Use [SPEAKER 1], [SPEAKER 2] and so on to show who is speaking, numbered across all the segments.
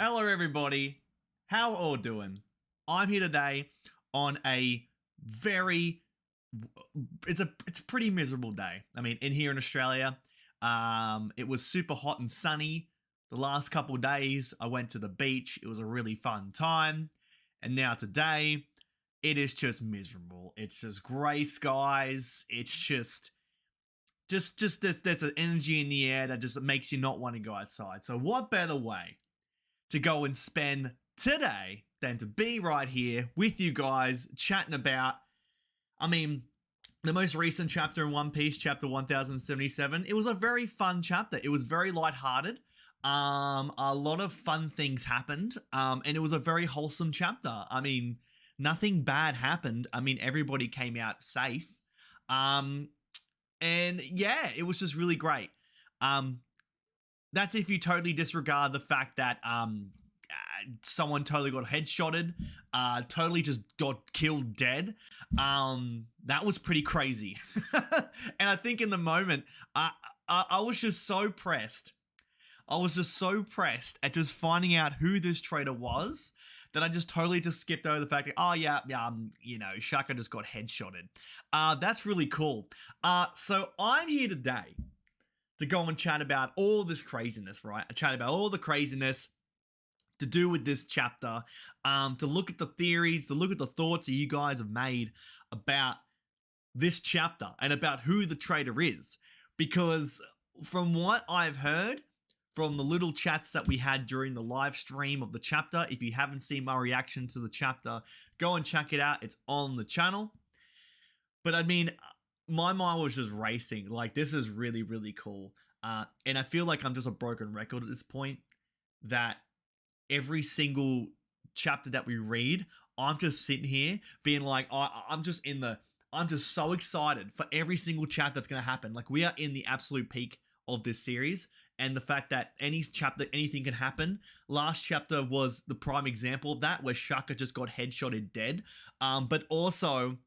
[SPEAKER 1] Hello everybody, how all doing? I'm here today on a very, it's a pretty miserable day. I mean, in here in Australia, it was super hot and sunny the last couple of days. I went to the beach, it was a really fun time, and now today, it is just miserable. It's just grey skies, it's just there's an energy in the air that just makes you not want to go outside. So what better way to go and spend today than to be right here with you guys chatting about, I mean, the most recent chapter in One Piece, chapter 1077. It was a very fun chapter. It was very lighthearted. A lot of fun things happened, and it was a very wholesome chapter. I mean, nothing bad happened. I mean, everybody came out safe. And yeah, it was just really great. That's if you totally disregard the fact that someone totally got headshotted, totally just got killed dead. That was pretty crazy. And I think in the moment, I was just so pressed. I was just so pressed at just finding out who this traitor was that I just totally just skipped over the fact that, oh yeah, Shaka just got headshotted. That's really cool. So I'm here today to go and chat about all this craziness, right? I chat about all the craziness to do with this chapter, to look at the theories, to look at the thoughts that you guys have made about this chapter and about who the traitor is. Because from what I've heard, from the little chats that we had during the live stream of the chapter, if you haven't seen my reaction to the chapter, go and check it out. It's on the channel. But I mean, my mind was just racing. Like, this is really, really cool. And I feel like I'm just a broken record at this point, that every single chapter that we read, I'm just sitting here being like, I'm just so excited for every single chapter that's going to happen. Like, we are in the absolute peak of this series, and the fact that any chapter, anything can happen. Last chapter was the prime example of that, where Shaka just got headshotted dead. But also,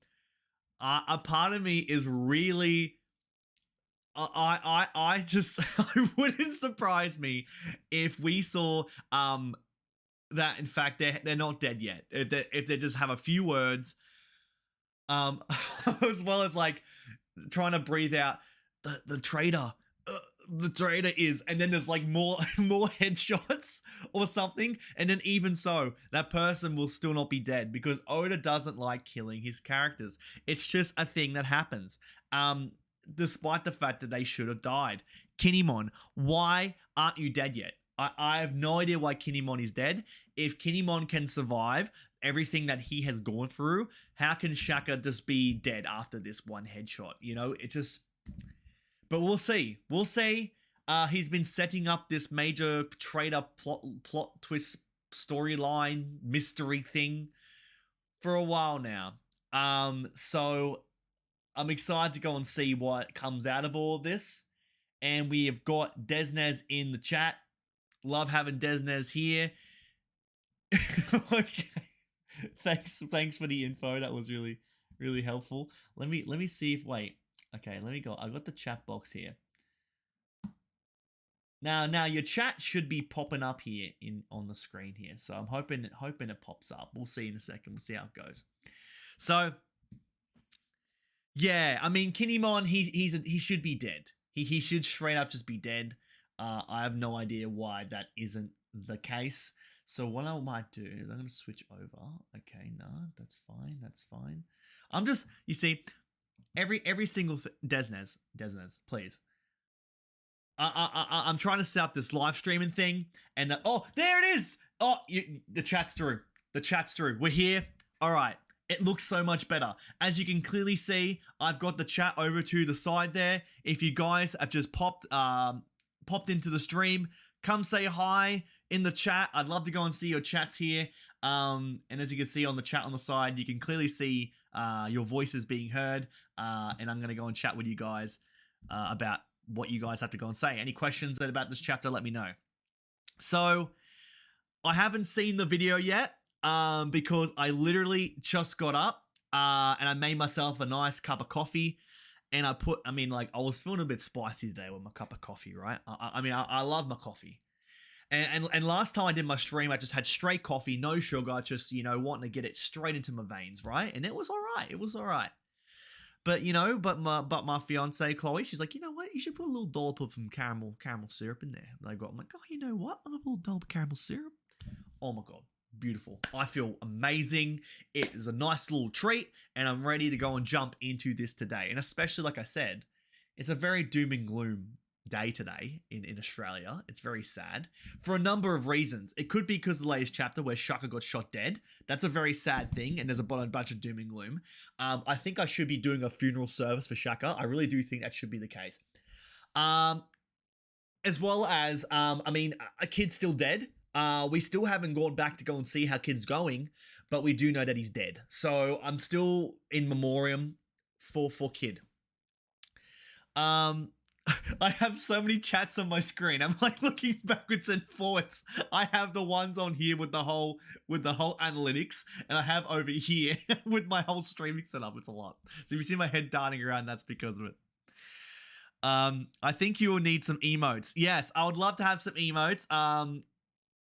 [SPEAKER 1] a part of me is really, I just, it wouldn't surprise me if we saw that in fact they're not dead yet. If they just have a few words, as well as like trying to breathe out the traitor. The traitor is, and then there's like more headshots or something, and then even so, that person will still not be dead because Oda doesn't like killing his characters. It's just a thing that happens. Despite the fact that they should have died. Kinemon, why aren't you dead yet? I have no idea why Kinemon is dead. If Kinemon can survive everything that he has gone through, how can Shaka just be dead after this one headshot? You know, it just... But we'll see. We'll see. He's been setting up this major traitor plot twist storyline mystery thing for a while now. So I'm excited to go and see what comes out of all of this. And we have got Desnez in the chat. Love having Desnez here. Okay. Thanks for the info. That was really, really helpful. Let me see if okay, let me go. I got the chat box here. Now your chat should be popping up here on the screen here. So I'm hoping it pops up. We'll see in a second. We'll see how it goes. So yeah, I mean, Kinemon, he should be dead. He should straight up just be dead. I have no idea why that isn't the case. So what I might do is I'm gonna switch over. Okay, no, that's fine. That's fine. I'm just, you see, every single Desnez, please. I'm trying to set up this live streaming thing, and oh, there it is. Oh, the chat's through. The chat's through. We're here. All right. It looks so much better. As you can clearly see, I've got the chat over to the side there. If you guys have just popped into the stream, come say hi in the chat. I'd love to go and see your chats here. And as you can see on the chat on the side, you can clearly see your voices being heard. And I'm going to go and chat with you guys about what you guys have to go and say. Any questions about this chapter, let me know. So, I haven't seen the video yet because I literally just got up and I made myself a nice cup of coffee. And I was feeling a bit spicy today with my cup of coffee, right? I love my coffee. And last time I did my stream, I just had straight coffee, no sugar, just wanting to get it straight into my veins, right? And it was all right. It was all right. But my fiance Chloe, she's like, you know what? You should put a little dollop of some caramel syrup in there. And I'm like, oh, you know what? I'm gonna put a dollop of caramel syrup. Oh my god, beautiful! I feel amazing. It is a nice little treat, and I'm ready to go and jump into this today. And especially, like I said, it's a very doom and gloom day today in Australia. It's very sad for a number of reasons. It could be because the latest chapter where Shaka got shot dead. That's a very sad thing, and there's a bunch of doom and gloom. I think I should be doing a funeral service for Shaka. I really do think that should be the case. As well as, a kid's still dead. We still haven't gone back to go and see how kid's going, but we do know that he's dead. So I'm still in memoriam for kid. I have so many chats on my screen. I'm like looking backwards and forwards. I have the ones on here with the whole analytics, and I have over here with my whole streaming setup. It's a lot. So if you see my head darting around, that's because of it. I think you will need some emotes. Yes, I would love to have some emotes.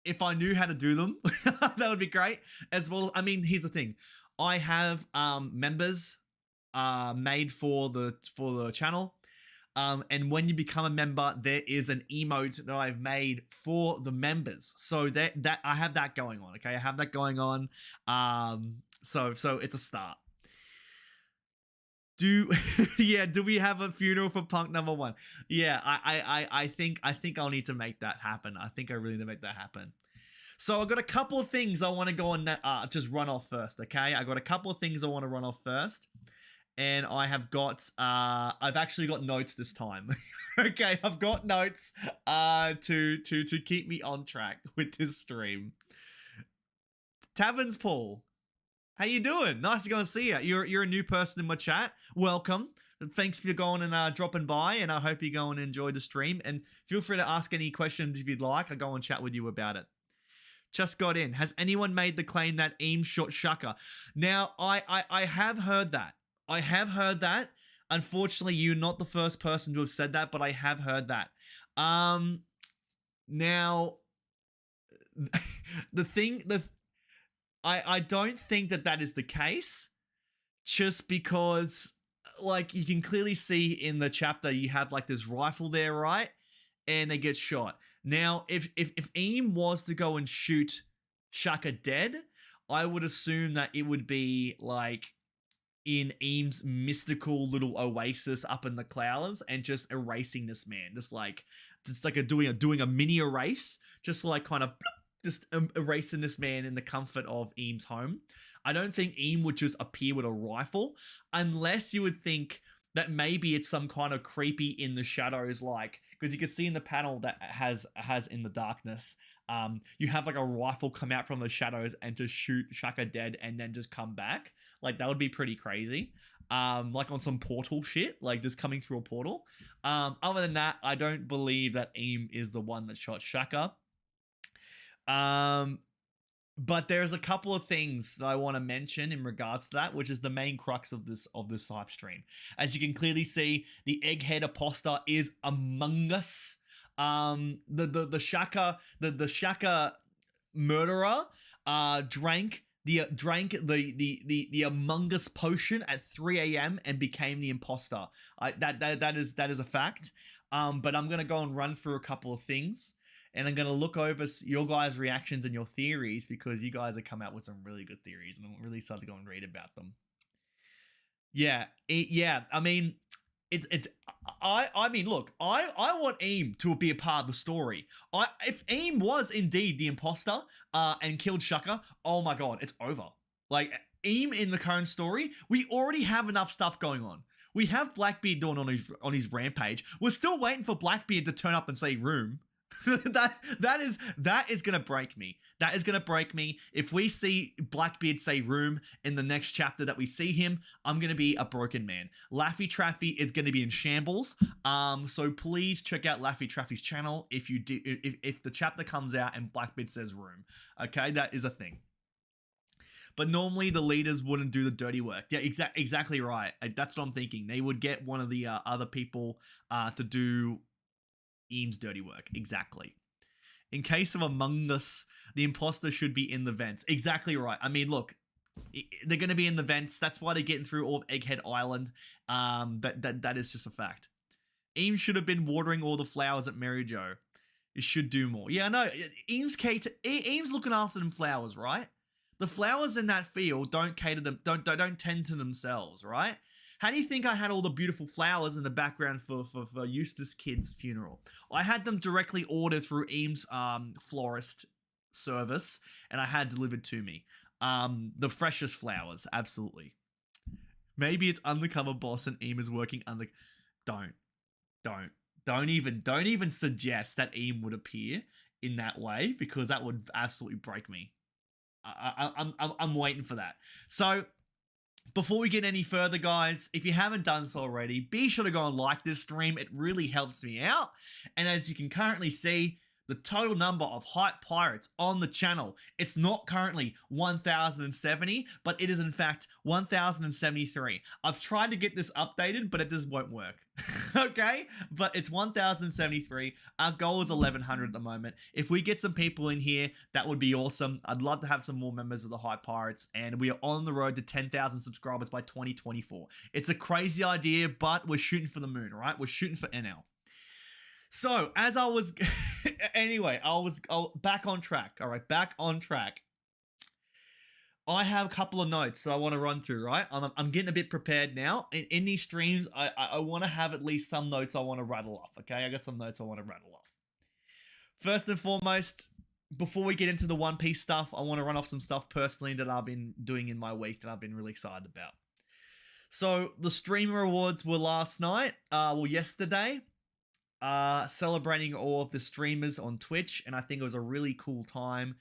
[SPEAKER 1] If I knew how to do them, that would be great. As well, here's the thing. I have members made for the channel. And when you become a member, there is an emote that I've made for the members. So that I have that going on. Okay, I have that going on. So it's a start. Do we have a funeral for Punk #1? Yeah, I think I'll need to make that happen. I think I really need to make that happen. So I've got a couple of things I want to go and just run off first. Okay, I got a couple of things I want to run off first. And I have got, I've actually got notes this time. Okay, I've got notes to keep me on track with this stream. Taverns Paul, how you doing? Nice to go and see you. You're a new person in my chat. Welcome. Thanks for going and dropping by, and I hope you go and enjoy the stream. And feel free to ask any questions if you'd like. I'll go and chat with you about it. Just got in. Has anyone made the claim that Eames shot Shaka? Now, I have heard that. I have heard that. Unfortunately, you're not the first person to have said that, but I have heard that. Now, I don't think that is the case, just because, like, you can clearly see in the chapter you have like this rifle there, right? And they get shot. Now, if Eam was to go and shoot Shaka dead, I would assume that it would be like in Eames' mystical little oasis up in the clouds and just erasing this man, just like doing a mini erase, just like kind of just erasing this man in the comfort of Eames' home. I don't think Eam would just appear with a rifle, unless you would think that maybe it's some kind of creepy in the shadows, like, because you can see in the panel that has in the darkness, you have like a rifle come out from the shadows and just shoot Shaka dead and then just come back. Like, that would be pretty crazy. Like on some portal shit, like just coming through a portal. Other than that, I don't believe that Eam is the one that shot Shaka. But there's a couple of things that I want to mention in regards to that, which is the main crux of this hype stream. As you can clearly see, the Egghead Imposter is among us. The Shaka murderer drank the Among Us potion at 3 a.m. and became the imposter. That is a fact. But I'm gonna go and run through a couple of things. And I'm going to look over your guys' reactions and your theories, because you guys have come out with some really good theories, and I'm really excited to go and read about them. Yeah. I mean, look, I want Eam to be a part of the story. If Eam was indeed the imposter and killed Shaka, oh my god, it's over. Like, Eam in the current story, we already have enough stuff going on. We have Blackbeard doing on his rampage. We're still waiting for Blackbeard to turn up and say room. that is gonna break me. That is gonna break me. If we see Blackbeard say room in the next chapter that we see him, I'm gonna be a broken man. Laffy Traffy is gonna be in shambles. So please check out Laffy Traffy's channel if the chapter comes out and Blackbeard says room. Okay, that is a thing. But normally the leaders wouldn't do the dirty work. Yeah, exactly right. That's what I'm thinking. They would get one of the other people to do Eames' dirty work. Exactly. In case of Among Us, the imposter should be in the vents. Exactly right. I mean, look, they're going to be in the vents. That's why they're getting through all of Egghead Island. But that is just a fact. Eames should have been watering all the flowers at Mary Jo. It should do more. Yeah, I know. Eames looking after them flowers, right? The flowers in that field don't cater them, don't tend to themselves, right? How do you think I had all the beautiful flowers in the background for Eustace Kid's funeral? I had them directly ordered through Eames florist service, and I had delivered to me. The freshest flowers, absolutely. Maybe it's undercover boss and Eam is working under. Don't, don't even suggest that Eam would appear in that way, because that would absolutely break me. I'm waiting for that. So before we get any further, guys, if you haven't done so already, be sure to go and like this stream. It really helps me out. And as you can currently see, the total number of Hype Pirates on the channel, it's not currently 1,070, but it is in fact 1,073. I've tried to get this updated, but it just won't work. Okay? But it's 1,073. Our goal is 1,100 at the moment. If we get some people in here, that would be awesome. I'd love to have some more members of the Hype Pirates, and we are on the road to 10,000 subscribers by 2024. It's a crazy idea, but we're shooting for the moon, right? We're shooting for NL. So, as I was, anyway, I was back on track. All right, back on track. I have a couple of notes that I want to run through, right? I'm getting a bit prepared now. In these streams, I want to have at least some notes I want to rattle off, okay? I got some notes I want to rattle off. First and foremost, before we get into the One Piece stuff, I want to run off some stuff personally that I've been doing in my week that I've been really excited about. So, the Streamer Awards were last night, yesterday. Celebrating all of the streamers on Twitch, and I think it was a really cool time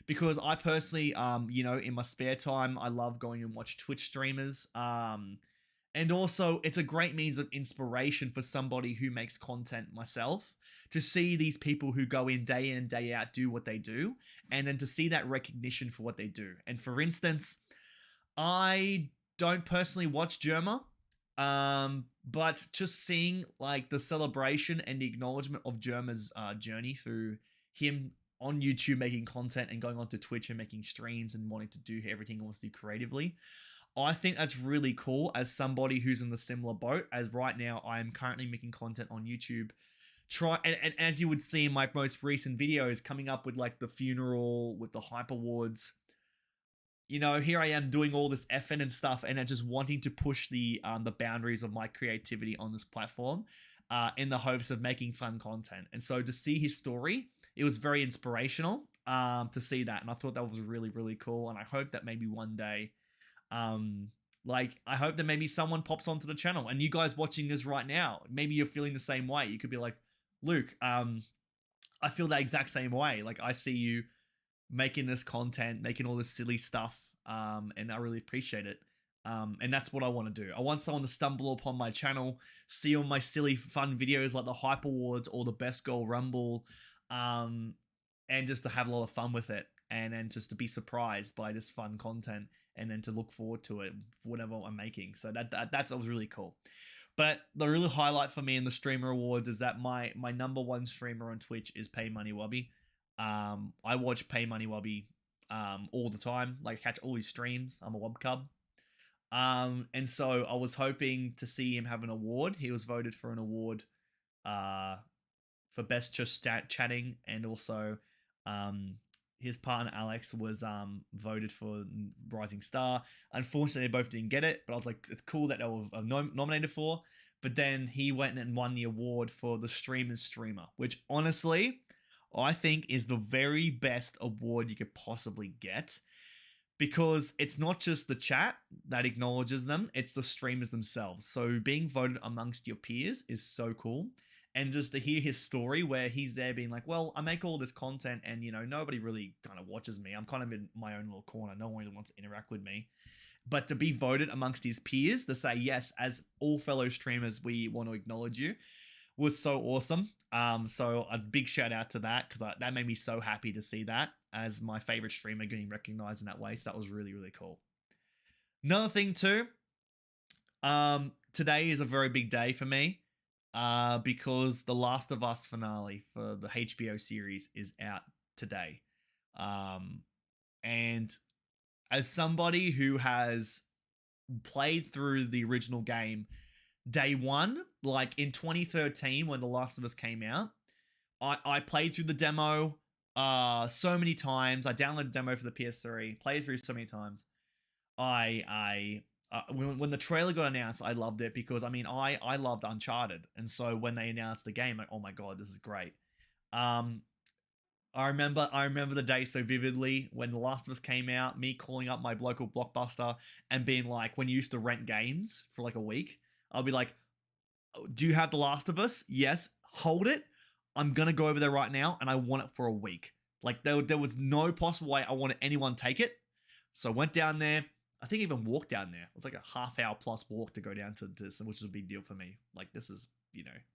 [SPEAKER 1] because I personally, in my spare time, I love going and watch Twitch streamers. And also, it's a great means of inspiration for somebody who makes content myself, to see these people who go in and day out do what they do, and then to see that recognition for what they do. And for instance, I don't personally watch Germa. But just seeing like the celebration and the acknowledgement of Germa's journey through him on YouTube making content and going onto Twitch and making streams and wanting to do everything he wants to do creatively, I think that's really cool as somebody who's in the similar boat. As right now, I am currently making content on YouTube. And as you would see in my most recent videos, coming up with like the funeral, with the Hype Awards. You know, here I am doing all this effort and stuff, and just wanting to push the boundaries of my creativity on this platform, in the hopes of making fun content. And so to see his story, it was very inspirational to see that, and I thought that was really, really cool. And I hope that maybe one day, I hope that maybe someone pops onto the channel, and you guys watching this right now, maybe you're feeling the same way. You could be like, Luke, I feel that exact same way. Like, I see you making this content, making all this silly stuff, and I really appreciate it. And that's what I want to do. I want someone to stumble upon my channel, see all my silly fun videos like the Hype Awards or the Best Girl Rumble, and just to have a lot of fun with it, and then just to be surprised by this fun content, and then to look forward to it, whatever I'm making. So that was really cool. But the real highlight for me in the Streamer Awards is that my number one streamer on Twitch is Pay Money Wubby. I watch Pay Money Wubby all the time, like catch all his streams. I'm a Wub Cub. And so I was hoping to see him have an award. He was voted for an award for best just chatting, and also his partner Alex was voted for Rising Star. Unfortunately, they both didn't get it, but I was like, it's cool that they were nominated for. But then he went and won the award for the Streamer's Streamer, which honestly, I think is the very best award you could possibly get, because it's not just the chat that acknowledges them, it's the streamers themselves. So being voted amongst your peers is so cool. And just to hear his story where he's there being like, well, I make all this content and, nobody really kind of watches me. I'm kind of in my own little corner. No one really wants to interact with me. But to be voted amongst his peers, to say, yes, as all fellow streamers, we want to acknowledge you, was so awesome. So a big shout out to that, because that made me so happy to see that as my favorite streamer getting recognized in that way. So that was really, really cool. Another thing too, today is a very big day for me. because the Last of Us finale for the HBO series is out today. Um, and as somebody who has played through the original game day one, like in 2013 when The Last of Us came out, I played through the demo so many times. I downloaded the demo for the PS3, played through so many times. When the trailer got announced, I loved it because I mean I loved Uncharted, and so when they announced the game, like, oh my god, this is great. Um, I remember the day so vividly when The Last of Us came out, me calling up my local Blockbuster and being like, when you used to rent games for like a week, I'll be like, do you have The Last of Us? Yes, hold it. I'm gonna go over there right now and I want it for a week. Like there was no possible way I wanted anyone to take it. So I went down there. I think I even walked down there. It was like a half hour plus walk to go down to this, which is a big deal for me. Like this is,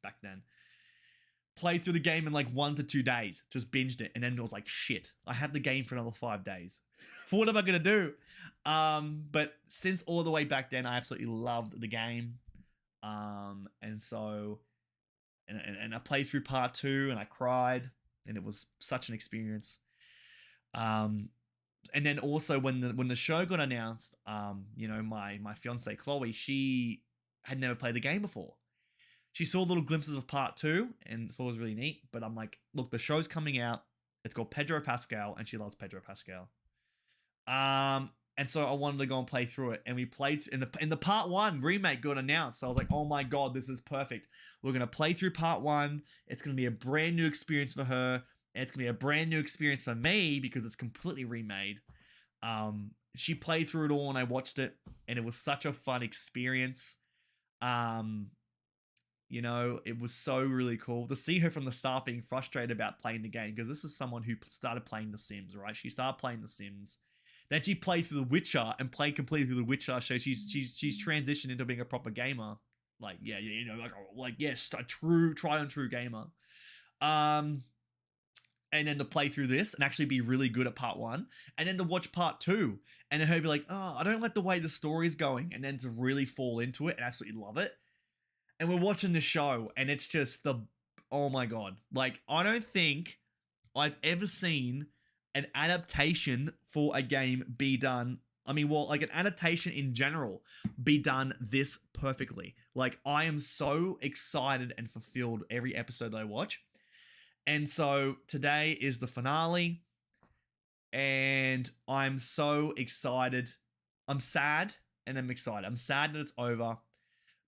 [SPEAKER 1] back then. Played through the game in like 1 to 2 days, just binged it, and then it was like, shit, I have the game for another 5 days. What am I gonna do? But since all the way back then, I absolutely loved the game. And so, and I played through part 2, and I cried, and it was such an experience. And then also when the show got announced, my fiance Chloe, she had never played the game before. She saw little glimpses of part 2 and thought it was really neat. But I'm like, look, the show's coming out. It's called Pedro Pascal, and she loves Pedro Pascal. And so I wanted to go and play through it, and we played in the part 1 remake got announced. So I was like, oh my god, this is perfect. We're gonna play through part 1. It's gonna be a brand new experience for her, and it's gonna be a brand new experience for me because it's completely remade. She played through it all, and I watched it, and it was such a fun experience. It was so really cool to see her from the start being frustrated about playing the game, because this is someone who started playing The Sims, right? She started playing The Sims. Then she played through The Witcher and played completely through The Witcher. So she's transitioned into being a proper gamer. Like, yeah, yes, a tried and true gamer. And then to play through this and actually be really good at part 1, and then to watch part 2, and then her be like, oh, I don't like the way the story's going, and then to really fall into it and absolutely love it. And we're watching the show, and it's just oh my god. Like, I don't think I've ever seen an adaptation for a game be done. I mean, well, like an adaptation in general be done this perfectly. Like, I am so excited and fulfilled every episode I watch. And so today is the finale, and I'm so excited. I'm sad and I'm excited. I'm sad that it's over,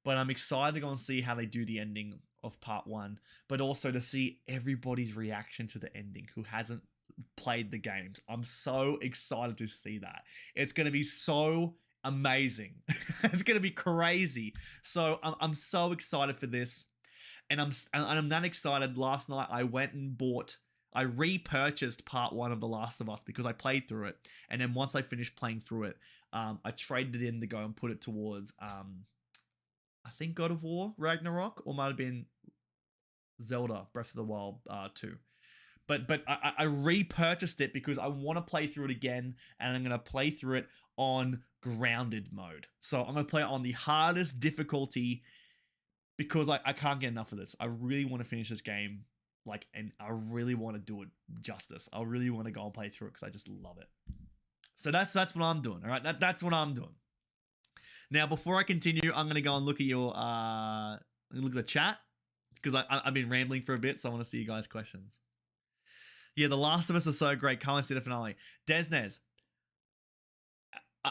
[SPEAKER 1] but I'm excited to go and see how they do the ending of part 1, but also to see everybody's reaction to the ending who hasn't played the games. I'm so excited to see that. It's going to be so amazing. It's going to be crazy. So I'm so excited for this. And I'm that excited. Last night I went and I repurchased part 1 of The Last of Us because I played through it. And then once I finished playing through it, I traded it in to go and put it towards, I think God of War Ragnarok, or might have been Zelda Breath of the Wild 2. But I repurchased it because I want to play through it again, and I'm going to play through it on grounded mode. So I'm going to play it on the hardest difficulty because I can't get enough of this. I really want to finish this game, and I really want to do it justice. I really want to go and play through it because I just love it. So that's what I'm doing. All right, that's what I'm doing. Now, before I continue, I'm gonna go and look at look at the chat because I've been rambling for a bit, so I want to see you guys' questions. Yeah, The Last of Us is so great. Can't see the finale. Desnez,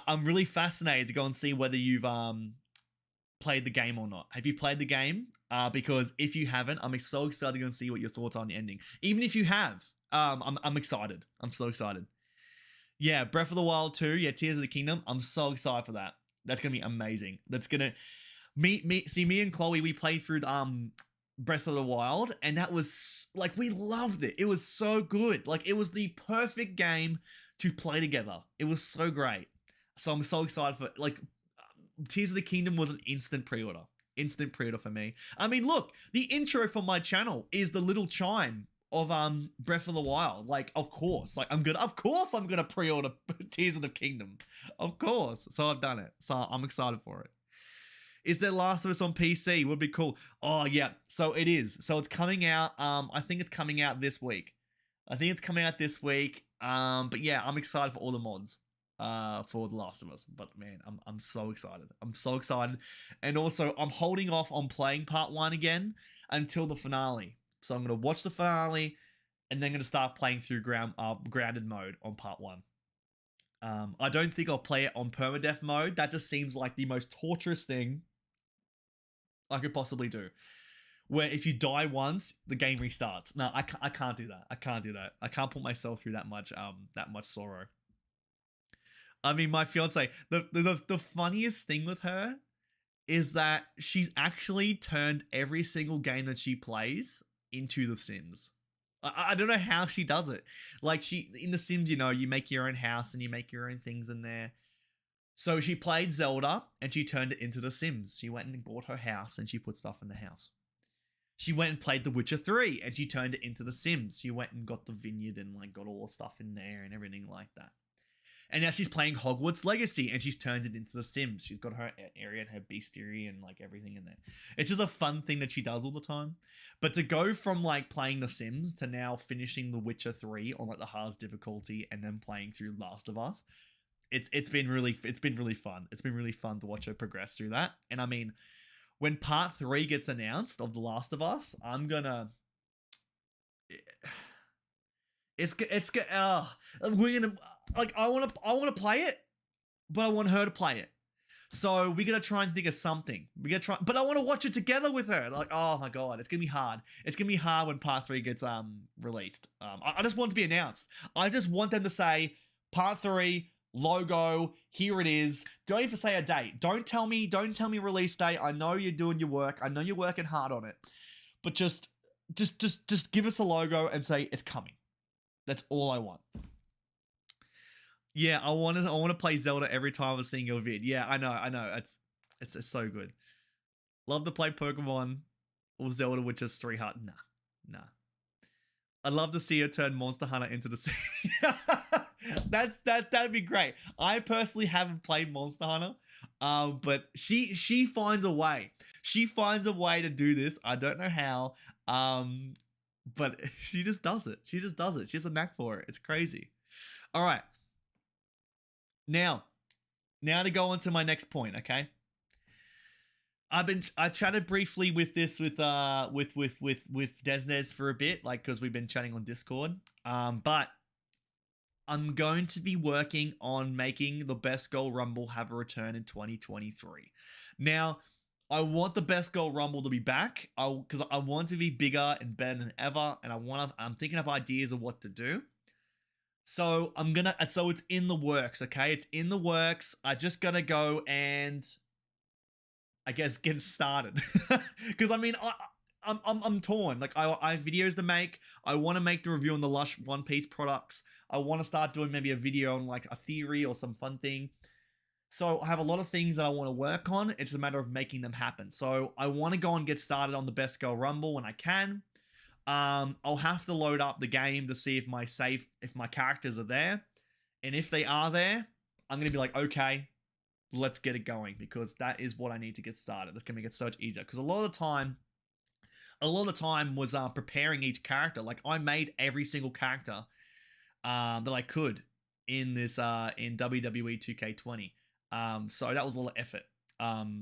[SPEAKER 1] I'm really fascinated to go and see whether you've played the game or not. Have you played the game? Because if you haven't, I'm so excited to go and see what your thoughts are on the ending. Even if you have, I'm excited. I'm so excited. Yeah, Breath of the Wild 2. Yeah, Tears of the Kingdom. I'm so excited for that. That's gonna be amazing. That's gonna me and Chloe, we played through Breath of the Wild, and that was like, we loved it. It was so good. Like, it was the perfect game to play together. It was so great. So I'm so excited for Tears of the Kingdom was an instant pre-order. Instant pre-order for me. I mean, look, the intro for my channel is the little chime of Breath of the Wild. Like, of course I'm gonna pre-order Tears of the Kingdom. Of course. So I've done it. So I'm excited for it. Is there Last of Us on PC? Would be cool. Oh yeah, so it is. So it's coming out. I think it's coming out this week. I think it's coming out this week. But yeah, I'm excited for all the mods. For The Last of Us. But man, I'm so excited. I'm so excited, and also I'm holding off on playing part 1 again until the finale. So I'm gonna watch the finale, and then gonna start playing through grounded mode on part 1. I don't think I'll play it on permadeath mode. That just seems like the most torturous thing I could possibly do. Where if you die once, the game restarts. No, I can't do that. I can't do that. I can't put myself through that much sorrow. I mean, my fiance, the funniest thing with her is that she's actually turned every single game that she plays into The Sims. I don't know how she does it. Like, in The Sims, you know, you make your own house and you make your own things in there. So she played Zelda and she turned it into The Sims. She went and bought her house and she put stuff in the house. She went and played The Witcher 3 and she turned it into The Sims. She went and got the vineyard and like got all the stuff in there and everything like that. And now she's playing Hogwarts Legacy and she's turned it into The Sims. She's got her area and her bestiary and like everything in there. It's just a fun thing that she does all the time. But to go from like playing The Sims to now finishing The Witcher 3 on like the hardest difficulty and then playing through Last of Us, it's been really fun. It's been really fun to watch her progress through that. And I mean, when part 3 gets announced of The Last of Us, I'm gonna we're gonna like I want to play it, but I want her to play it. So we're gonna try and think of something. We're gonna try, but I want to watch it together with her. Like, oh my god, it's gonna be hard. It's gonna be hard when part 3 gets released. I just want it to be announced. I just want them to say part 3 logo. Here it is. Don't even say a date. Don't tell me release date. I know you're doing your work. I know you're working hard on it, but just give us a logo and say it's coming. That's all I want. Yeah, I want to play Zelda every time I'm seeing your vid. Yeah, I know. It's so good. Love to play Pokemon or Zelda, which is 3 Heart. Nah. I'd love to see her turn Monster Hunter into the sea. That'd be great. I personally haven't played Monster Hunter, but she finds a way. She finds a way to do this. I don't know how. But she just does it. She has a knack for it. It's crazy. All right. Now to go on to my next point, okay? I chatted briefly with Desnes for a bit, like, because we've been chatting on Discord. But I'm going to be working on making the Best Girl Rumble have a return in 2023. Now, I want the Best Girl Rumble to be back, because I want to be bigger and better than ever, and I'm thinking of ideas of what to do. So so it's in the works, okay? It's in the works. I just gotta go and, I guess, get started. Because I mean, I'm torn. Like, I have videos to make. I want to make the review on the Lush One Piece products. I want to start doing maybe a video on like a theory or some fun thing. So I have a lot of things that I want to work on. It's a matter of making them happen. So I want to go and get started on the Best Girl Rumble when I can. I'll have to load up the game to see if my characters are there. And if they are there, I'm going to be like, okay, let's get it going, because that is what I need to get started. That's going to make it so much easier. Because a lot of the time was preparing each character. Like, I made every single character that I could in this in WWE 2K20. So that was a lot of effort.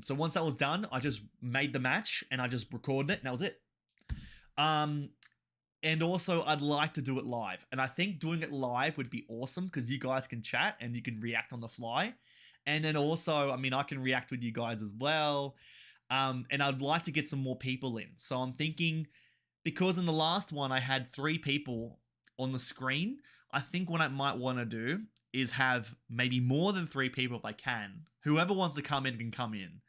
[SPEAKER 1] So once that was done, I just made the match and I just recorded it, and that was it. And also, I'd like to do it live. And I think doing it live would be awesome, because you guys can chat and you can react on the fly. And then also, I mean, I can react with you guys as well. And I'd like to get some more people in. So I'm thinking, because in the last one I had 3 people on the screen, I think what I might want to do is have maybe more than 3 people if I can. Whoever wants to come in can come in.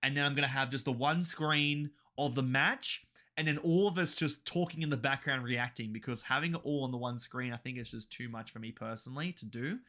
[SPEAKER 1] And then I'm going to have just the one screen of the match, and then all of us just talking in the background reacting, because having it all on the one screen, I think it's just too much for me personally to do.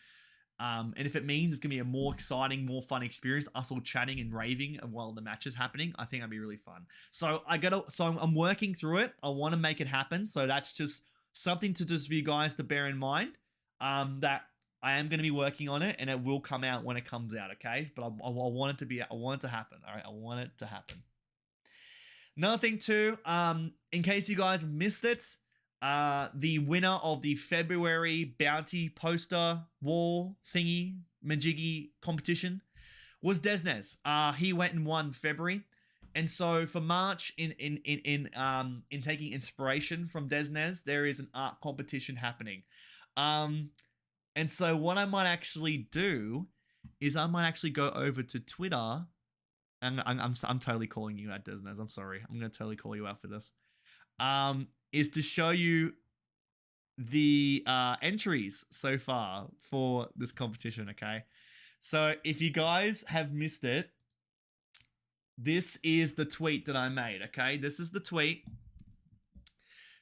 [SPEAKER 1] And if it means it's going to be a more exciting, more fun experience, us all chatting and raving while the match is happening, I think that'd be really fun. So I'm working through it. I want to make it happen. So that's just something to just for you guys to bear in mind. That I am going to be working on it, and it will come out when it comes out. Okay, but I want it to be. I want it to happen. All right, I want it to happen. Another thing too, in case you guys missed it, the winner of the February bounty poster wall thingy majiggy competition was Desnez. He went and won February. And so for March, in taking inspiration from Desnez, there is an art competition happening. And so what I might actually do is I might actually go over to Twitter, and I'm totally calling you out, Desnez. I'm sorry. I'm gonna totally call you out for this. Is to show you the entries so far for this competition. Okay, so if you guys have missed it, this is the tweet that I made, okay? This is the tweet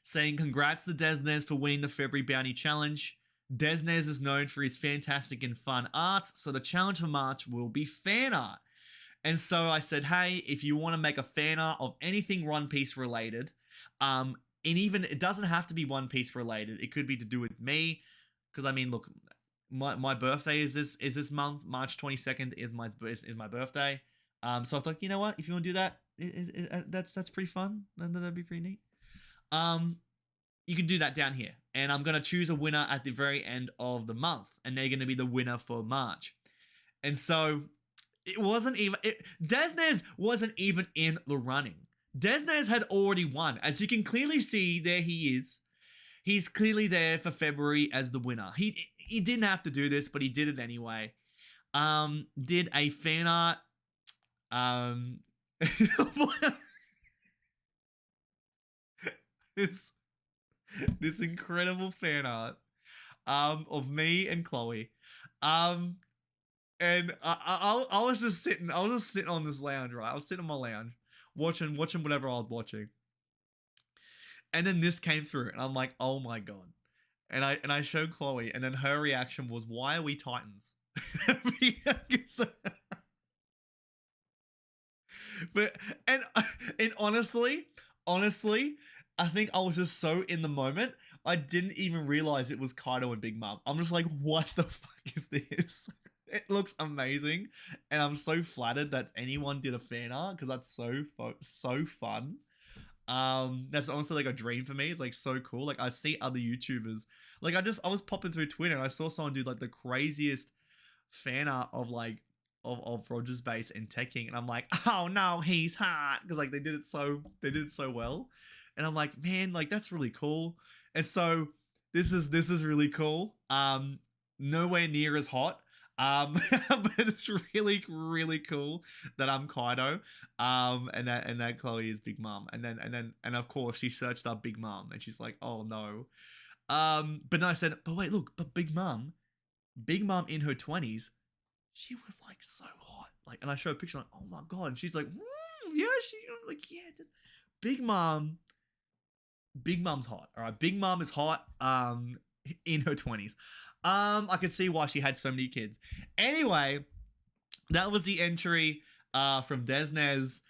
[SPEAKER 1] saying, congrats to Desnez for winning the February Bounty Challenge. Desnez is known for his fantastic and fun arts, so the challenge for March will be fan art. And so I said, hey, if you want to make a fan art of anything One Piece related, and even, it doesn't have to be One Piece related. It could be to do with me, because I mean, look, my birthday is this month. March 22nd is my birthday. So I thought, you know what? If you want to do that, that's pretty fun. That'd be pretty neat. You can do that down here, and I'm gonna choose a winner at the very end of the month, and they're gonna be the winner for March. And so it wasn't even Desnez wasn't even in the running. Desnez had already won, as you can clearly see. There he is. He's clearly there for February as the winner. He didn't have to do this, but he did it anyway. Did a fan art. This incredible fan art of me and Chloe. And I was just sitting on this lounge, right? I was sitting on my lounge watching whatever I was watching. And then this came through, and I'm like, oh my god. And I showed Chloe, and then her reaction was, why are we Titans? But and honestly, I think I was just so in the moment, I didn't even realize it was Kaido and Big Mom. I'm just like, what the fuck is this? It looks amazing, and I'm so flattered that anyone did a fan art, because that's so fun. That's honestly like a dream for me. It's like so cool. Like I see other YouTubers, like I was popping through Twitter and I saw someone do like the craziest fan art of like of Roger's base and Tech King, and I'm like, oh no, he's hot, because like they did it so well, and I'm like, man, like that's really cool. And so this is really cool. Nowhere near as hot. But it's really cool that I'm Kaido. And that Chloe is Big Mom. And of course she searched up Big Mom, and she's like, oh no. But then I said, but wait, look, but Big Mom in her 20s, she was like so hot. Like, and I show a picture, like, oh my god. And she's like, yeah, like, yeah, Big Mom's hot. All right, Big Mom is hot. In her 20s. I could see why she had so many kids. Anyway, that was the entry from Desnez,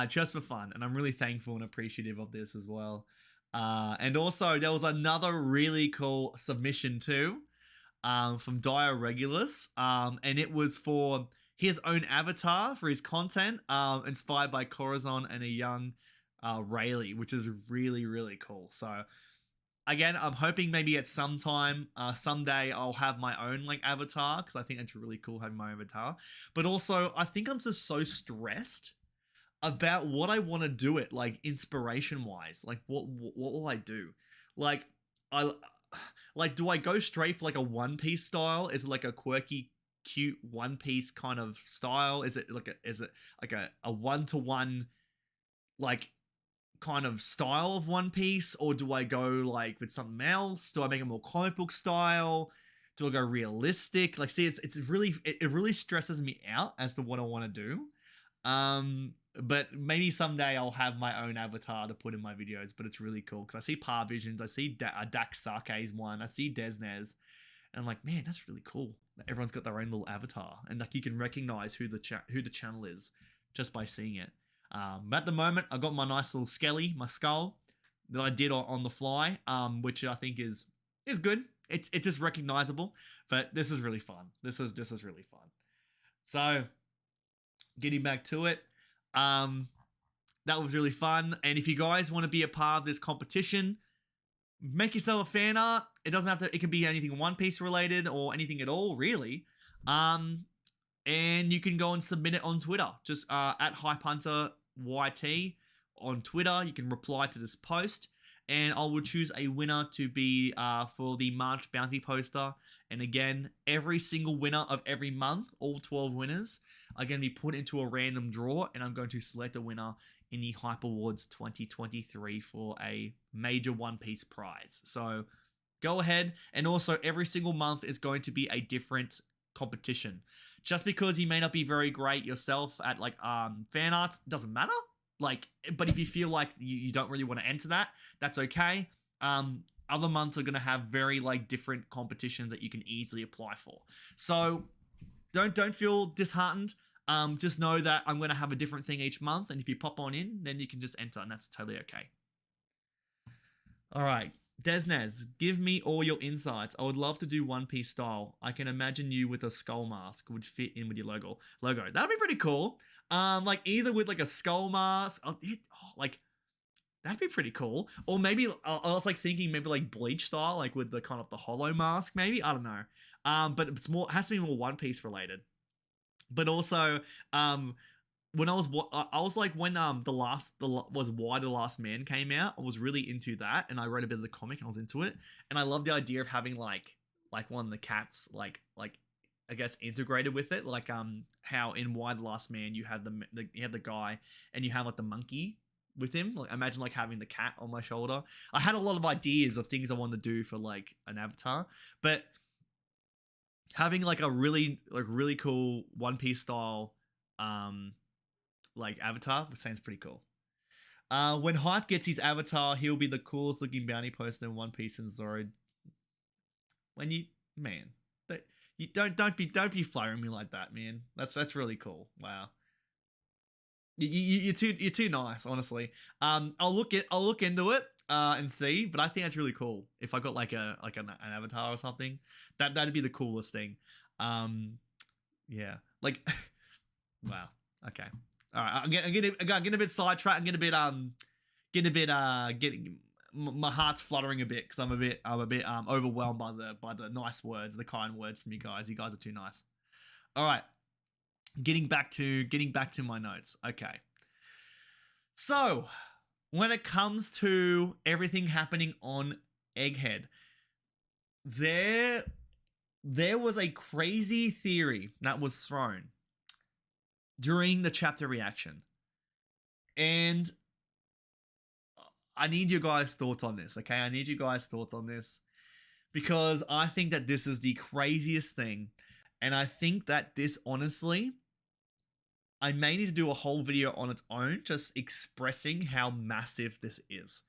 [SPEAKER 1] just for fun, and I'm really thankful and appreciative of this as well. And also, there was another really cool submission too, from Dire Regulus, and it was for his own avatar for his content, inspired by Corazon and a young Rayleigh, which is really cool. So again, I'm hoping maybe at some time, someday, I'll have my own like avatar, because I think it's really cool having my own avatar. But also, I think I'm just so stressed about what I want to do it, like inspiration wise. Like, what will I do? Like, do I go straight for like a One Piece style? Is it like a quirky, cute One Piece kind of style? Is it like a 1-to-1 like kind of style of One Piece, or do I go like with something else? Do I make it more comic book style? Do I go realistic? Like, see, it really stresses me out as to what I want to do. But maybe someday I'll have my own avatar to put in my videos. But it's really cool because I see Parvisions, I see Dax Sake's one, I see Desnez, and I'm like, man, that's really cool. Everyone's got their own little avatar, and like you can recognize who the channel is just by seeing it. At the moment, I got my nice little skelly, my skull, that I did on the fly, which I think is It's good. It's just recognizable, but this is really fun. This is really fun. So, getting back to it, that was really fun. And if you guys want to be a part of this competition, make yourself a fan art. It doesn't have to. It can be anything One Piece related or anything at all, really. And you can go and submit it on Twitter, just at HypeHunterYT on Twitter. You can reply to this post, and I will choose a winner to be for the March bounty poster. And again, every single winner of every month, all 12 winners, are going to be put into a random draw, and I'm going to select a winner in the Hype Awards 2023 for a major One Piece prize. So go ahead, and also every single month is going to be a different competition. Just because you may not be very great yourself at like fan arts doesn't matter. Like, but if you feel like you don't really want to enter that, that's okay. Other months are going to have very like different competitions that you can easily apply for. So don't feel disheartened. Just know that I'm going to have a different thing each month, and if you pop on in, then you can just enter, and that's totally okay. All right, Desnaz, give me all your insights. I would love to do One Piece style. I can imagine you with a skull mask would fit in with your logo. That'd be pretty cool. Like either with like a skull mask, like that'd be pretty cool. Or maybe I was like thinking maybe like Bleach style, like with the kind of the hollow mask. Maybe, I don't know. But it has to be more One Piece related. But also, when I was like when was Why the Last Man came out, I was really into that, and I read a bit of the comic and I was into it, and I love the idea of having like one of the cats like I guess integrated with it, like how in Why the Last Man you have you have the guy and you have like the monkey with him. Like imagine like having the cat on my shoulder. I had a lot of ideas of things I wanted to do for like an avatar, but having like a really cool One Piece style like avatar sounds pretty cool. When Hype gets his avatar, he'll be the coolest looking bounty poster in One Piece and Zoro. When you don't be flattering me like that, man. That's really cool. Wow. You're too nice, honestly. I'll look into it and see, but I think that's really cool. If I got like an avatar or something, that'd be the coolest thing. Yeah, like wow. Okay, all right. I'm getting a bit sidetracked. I'm getting my heart's fluttering a bit because I'm a bit overwhelmed by the nice words, the kind words from you guys. You guys are too nice. All right. Getting back to my notes. Okay. So, when it comes to everything happening on Egghead, there was a crazy theory that was thrown during the chapter reaction. And I need your guys' thoughts on this, okay? I need you guys' thoughts on this because I think that this is the craziest thing. And I think that this, honestly, I may need to do a whole video on its own, just expressing how massive this is.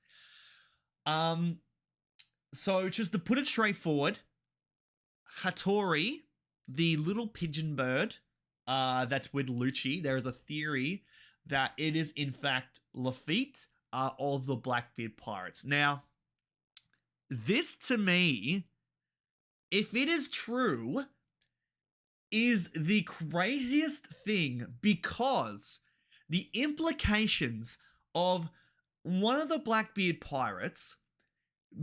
[SPEAKER 1] So just to put it straightforward, Hattori, the little pigeon bird that's with Lucci, there is a theory that it is in fact Lafitte of the Blackbeard Pirates. Now, this to me, if it is true, is the craziest thing because the implications of one of the Blackbeard pirates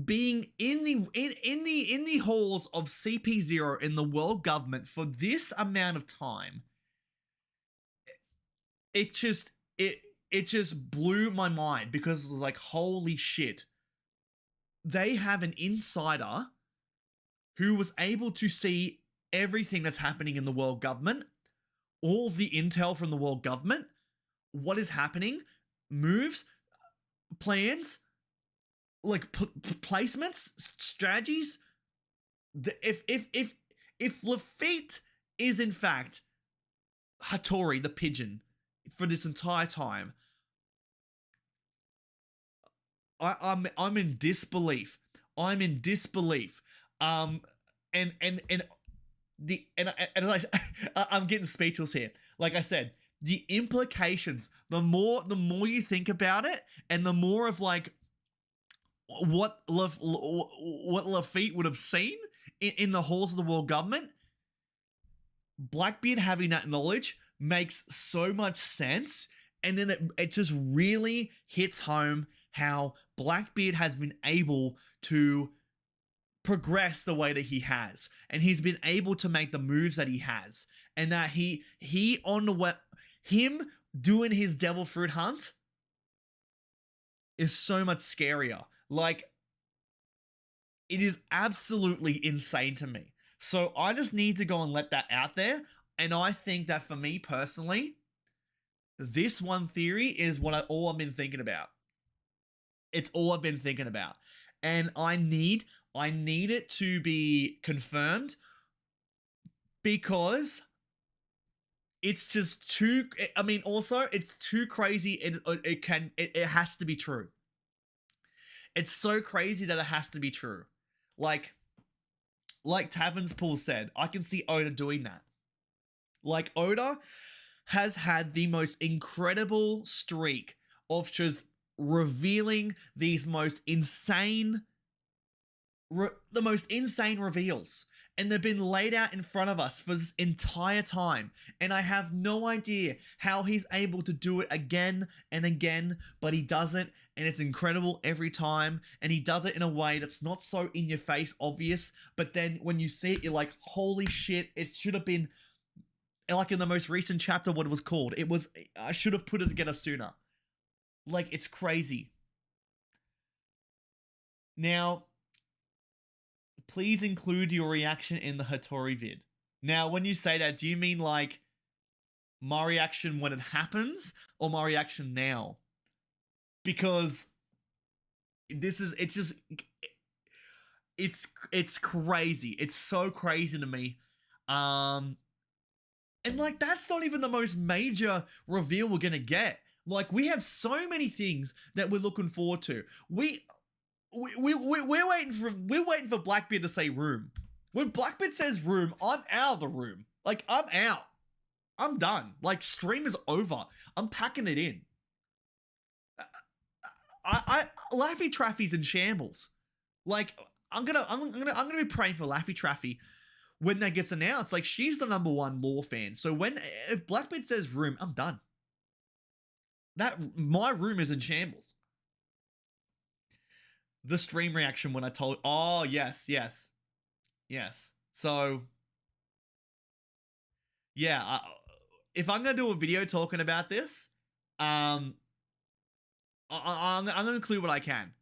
[SPEAKER 1] being in the halls of CP0 in the world government for this amount of time, it just blew my mind because like holy shit, they have an insider who was able to see everything that's happening in the world government, all of the intel from the world government, what is happening, moves, plans, like placements, strategies. If Lafitte is in fact Hattori, the pigeon, for this entire time, I'm in disbelief. I'm in disbelief. I'm getting speechless here. Like I said, the implications, the more you think about it, and the more of like what Lafitte would have seen in the halls of the world government. Blackbeard having that knowledge makes so much sense, and then it just really hits home how Blackbeard has been able to progress the way that he has, and he's been able to make the moves that he has, and that he on the way, him doing his devil fruit hunt is so much scarier. Like, it is absolutely insane to me. So I just need to go and let that out there. And I think that for me personally, this one theory is all I've been thinking about. It's all I've been thinking about. And I need it to be confirmed, because it's just too, I mean, also it's too crazy. It has to be true. It's so crazy that it has to be true. Like Taverns Pool said, I can see Oda doing that. Like, Oda has had the most incredible streak of just revealing these most insane reveals, and they've been laid out in front of us for this entire time, and I have no idea how he's able to do it again and again, but he doesn't, and it's incredible every time, and he does it in a way that's not so in your face obvious, but then when you see it, you're like, holy shit, it should have been, like in the most recent chapter, what it was called, I should have put it together sooner. Like, it's crazy. Now, please include your reaction in the Hattori vid. Now, when you say that, do you mean like my reaction when it happens, or my reaction now? Because it's crazy. It's so crazy to me. And like, that's not even the most major reveal we're gonna get. Like, we have so many things that we're looking forward to. We're waiting for Blackbeard to say room. When Blackbeard says room, I'm out of the room. Like, I'm out. I'm done. Like, stream is over. I'm packing it in. Laffy Traffy's in shambles. Like, I'm gonna be praying for Laffy Traffy when that gets announced. Like, she's the #1 lore fan. So if Blackbeard says room, I'm done. My room is in shambles. The stream reaction when I told, oh yes. So yeah, if I'm gonna do a video talking about this, I'm gonna include what I can,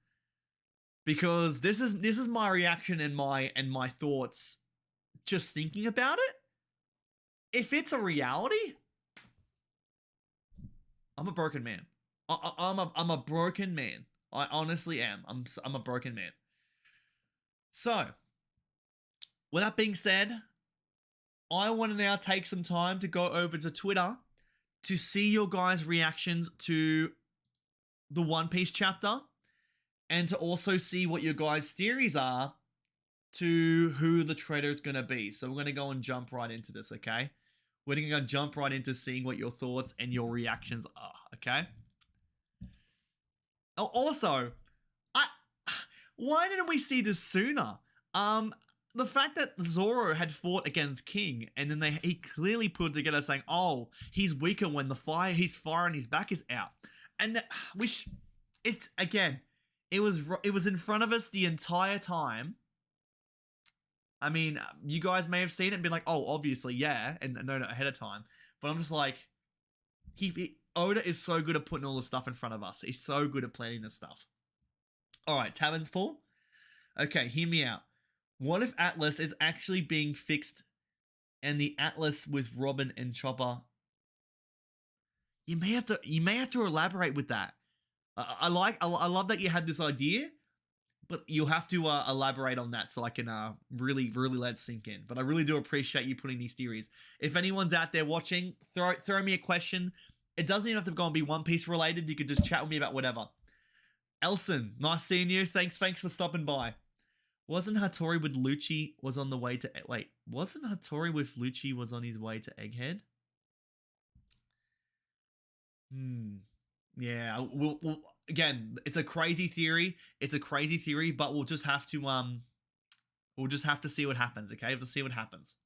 [SPEAKER 1] because this is my reaction and my thoughts just thinking about it. If it's a reality, I'm a broken man. I'm a broken man. I honestly am. I'm a broken man. So, with that being said, I want to now take some time to go over to Twitter to see your guys' reactions to the One Piece chapter, and to also see what your guys' theories are to who the traitor is going to be. So we're going to go and jump right into this, okay? We're going to jump right into seeing what your thoughts and your reactions are, okay? Also, why didn't we see this sooner? The fact that Zoro had fought against King, and then he clearly put together saying, oh, he's weaker when he's fire on his back is out. And it was in front of us the entire time. I mean, you guys may have seen it and been like, oh, obviously, yeah, and no, ahead of time. But I'm just like, Oda is so good at putting all this stuff in front of us. He's so good at planning this stuff. All right, Taverns Pool. Okay, hear me out. What if Atlas is actually being fixed, and the Atlas with Robin and Chopper? You may have to elaborate with that. I love that you had this idea, but you'll have to elaborate on that so I can really let it sink in. But I really do appreciate you putting these theories. If anyone's out there watching, throw me a question. It doesn't even have to go and be One Piece related. You could just chat with me about whatever. Elson, nice seeing you. Thanks for stopping by. Wasn't Hattori with Lucci was on the way to... Wait, wasn't Hattori with Lucci was on his way to Egghead? Yeah, again, it's a crazy theory. It's a crazy theory, but we'll just have to see what happens. Okay, we'll have to see what happens.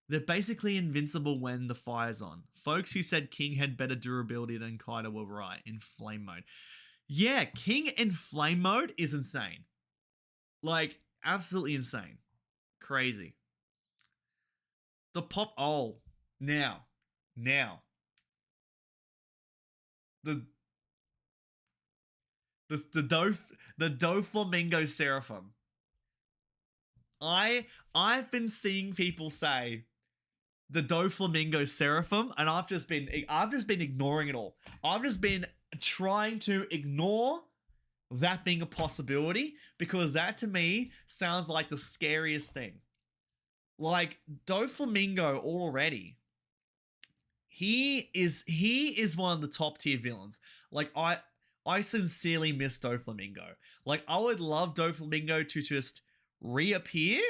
[SPEAKER 1] They're basically invincible when the fire's on. Folks who said King had better durability than Kaido were right in flame mode. Yeah, King in flame mode is insane. Like, absolutely insane. Crazy. The pop. Oh, now. The Doflamingo Seraphim. I've been seeing people say the Doflamingo Seraphim, and I've just been ignoring it all. I've just been trying to ignore that being a possibility, because that to me sounds like the scariest thing. Like, Doflamingo already, he is one of the top tier villains. Like, I sincerely miss Doflamingo. Like, I would love Doflamingo to just reappear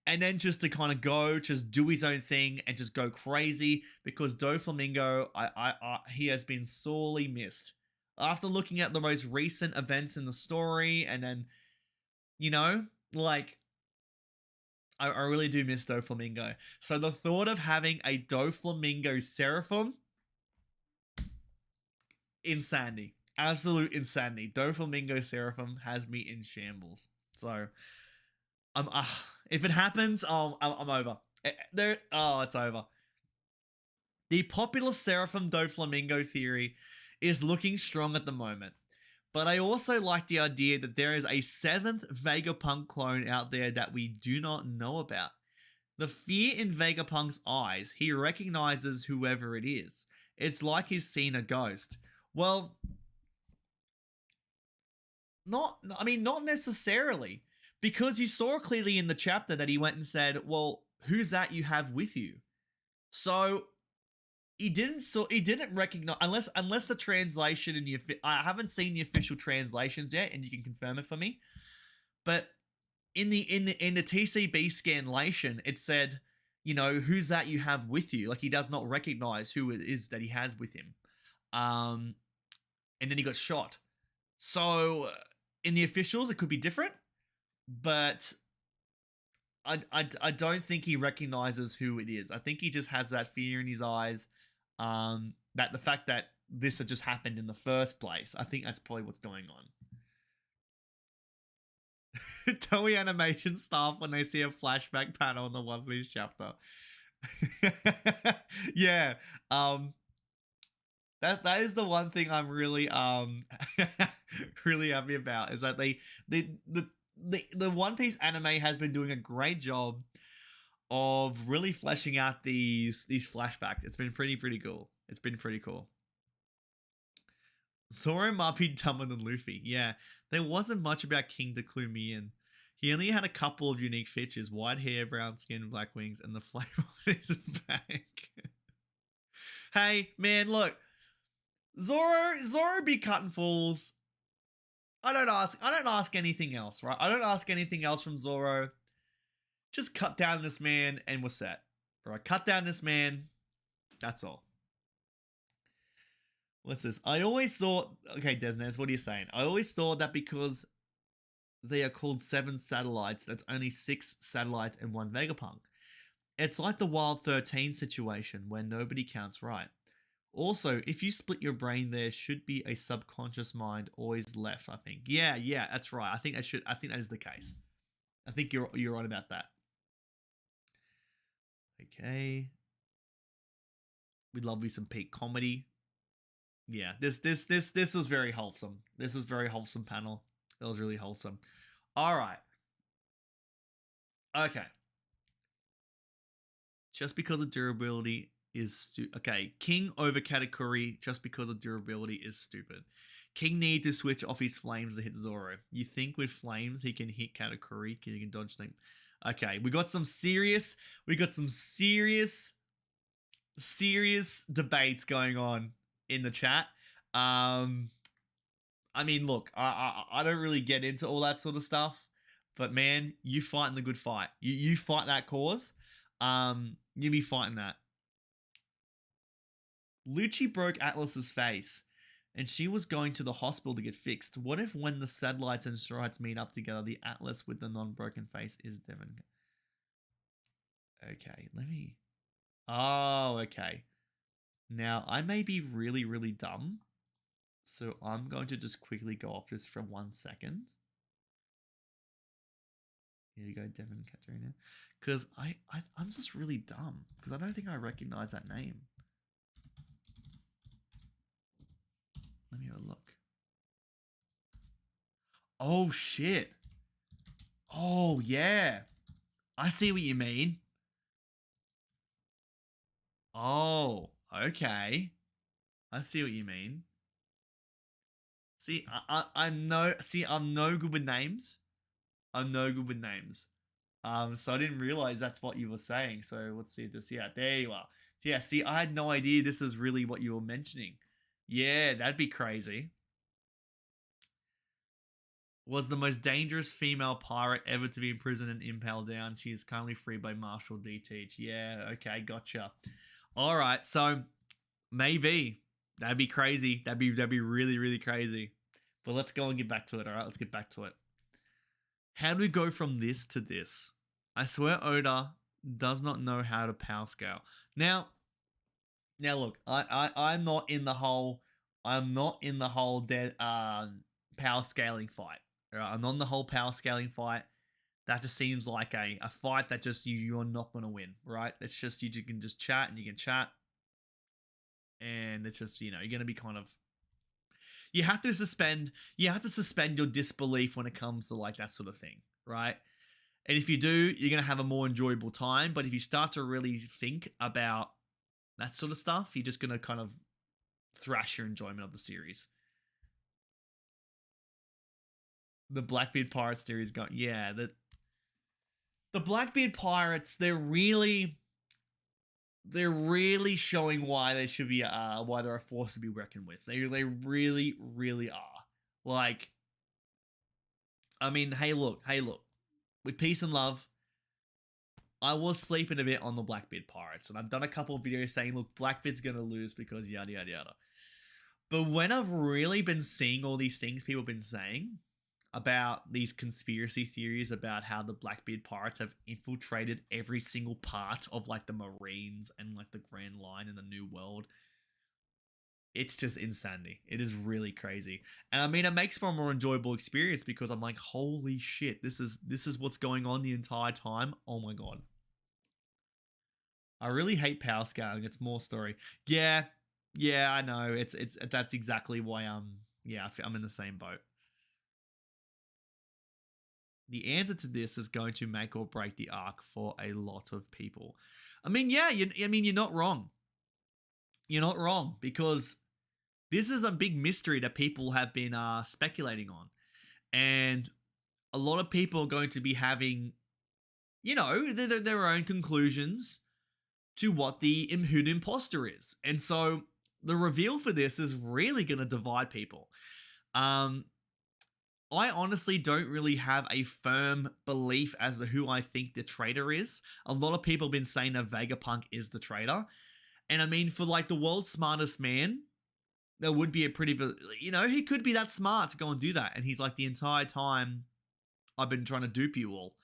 [SPEAKER 1] and then just to kind of go, just do his own thing and just go crazy, because Doflamingo, he has been sorely missed. After looking at the most recent events in the story, and then, you know, like, I really do miss Doflamingo. So the thought of having a Doflamingo Seraphim, insanity. Absolute insanity. Doflamingo Seraphim has me in shambles. So, if it happens, I'm over. It's over. The popular Seraphim Doflamingo theory is looking strong at the moment, but I also like the idea that there is a 7th Vegapunk clone out there that we do not know about. The fear in Vegapunk's eyes, he recognizes whoever it is. It's like he's seen a ghost. Well, not necessarily, because you saw clearly in the chapter that he went and said, well, who's that you have with you? So he didn't recognize, unless the translation in I haven't seen the official translations yet, and you can confirm it for me, but in the TCB scanlation, it said, you know, who's that you have with you? Like, he does not recognize who it is that he has with him. And then he got shot. So in the officials, it could be different, but I don't think he recognizes who it is. I think he just has that fear in his eyes. That the fact that this had just happened in the first place, I think that's probably what's going on. Toei Animation staff when they see a flashback panel in the One Piece chapter. Yeah. That is the one thing I'm really really happy about, is that the One Piece anime has been doing a great job of really fleshing out these flashbacks. It's been pretty cool. It's been pretty cool. Zoro might be dumber than Luffy. Yeah, there wasn't much about King to clue me in. He only had a couple of unique features: white hair, brown skin, black wings, and the flavor on his back. Hey, man, look, Zoro be cutting fools. I don't ask anything else, right? I don't ask anything else from Zoro. Just cut down this man and we're set. Alright, cut down this man. That's all. What's this? I always thought... Okay, Desnes, what are you saying? I always thought that because they are called 7 satellites, that's only 6 satellites and 1 Vegapunk. It's like the Wild 13 situation where nobody counts right. Also, if you split your brain, there should be a subconscious mind always left, I think. Yeah, that's right. I think that is the case. I think you're right about that. Okay. We'd love me some peak comedy. Yeah, this was very wholesome. This was very wholesome panel. It was really wholesome. All right. Okay. Just because of durability is okay. King over Katakuri just because of durability is stupid. King need to switch off his flames to hit Zoro. You think with flames he can hit Katakuri? He can dodge them. Okay, we got some serious debates going on in the chat. I mean, look, I don't really get into all that sort of stuff, but man, you fighting the good fight. You fight that cause. You be fighting that. Lucci broke Atlas's face. and she was going to the hospital to get fixed. What if when the satellites and strides meet up together, the Atlas with the non-broken face is Devon? Okay, let me... Oh, okay. Now, I may be really, really dumb, so I'm going to just quickly go off this for 1 second. Here you go, Devon Katrina. Because I'm just really dumb, because I don't think I recognize that name. Let me have a look. Oh, shit. Oh, yeah. I see what you mean. Oh, okay. I see what you mean. See, I'm no good with names. I'm no good with names. So I didn't realize that's what you were saying. So let's see this. Yeah, there you are. So yeah, see, I had no idea this is really what you were mentioning. Yeah, that'd be crazy. Was the most dangerous female pirate ever to be imprisoned and impaled down. She is currently free by Marshal D. Teach. Yeah, okay, gotcha. All right, so maybe that'd be crazy. That'd be really, really crazy. But let's go and get back to it. All right, let's get back to it. How do we go from this to this? I swear Oda does not know how to power scale. Now look, I'm not in the whole dead power scaling fight. Right? I'm not in the whole power scaling fight. That just seems like a fight that just you're not gonna win, right? It's just you can just chat and you can chat. And it's just, you're gonna be kind of you have to suspend your disbelief when it comes to like that sort of thing, right? And if you do, you're going to have a more enjoyable time. But if you start to really think about that sort of stuff, you're just going to kind of thrash your enjoyment of the series. The Blackbeard Pirates series got, yeah, the Blackbeard Pirates, they're really showing why they should be, why they're a force to be reckoned with. They really, really are. Like, I mean, hey, look. With peace and love, I was sleeping a bit on the Blackbeard Pirates, and I've done a couple of videos saying, look, Blackbeard's going to lose because yada, yada, yada. But when I've really been seeing all these things people have been saying about these conspiracy theories about how the Blackbeard Pirates have infiltrated every single part of, like, the Marines and, like, the Grand Line in the New World, it's just insanity. It is really crazy. And I mean, it makes for a more enjoyable experience because I'm like, holy shit, this is what's going on the entire time. Oh my god. I really hate power scaling. It's more story. Yeah, I know. It's that's exactly why I'm in the same boat. The answer to this is going to make or break the arc for a lot of people. I mean, yeah, you're not wrong. You're not wrong because this is a big mystery that people have been speculating on. And a lot of people are going to be having, their own conclusions to what who the imposter is. And so the reveal for this is really going to divide people. I honestly don't really have a firm belief as to who I think the traitor is. A lot of people have been saying that Vegapunk is the traitor. And I mean, for like the world's smartest man, there would be a pretty, he could be that smart to go and do that. And he's like, the entire time I've been trying to dupe you all.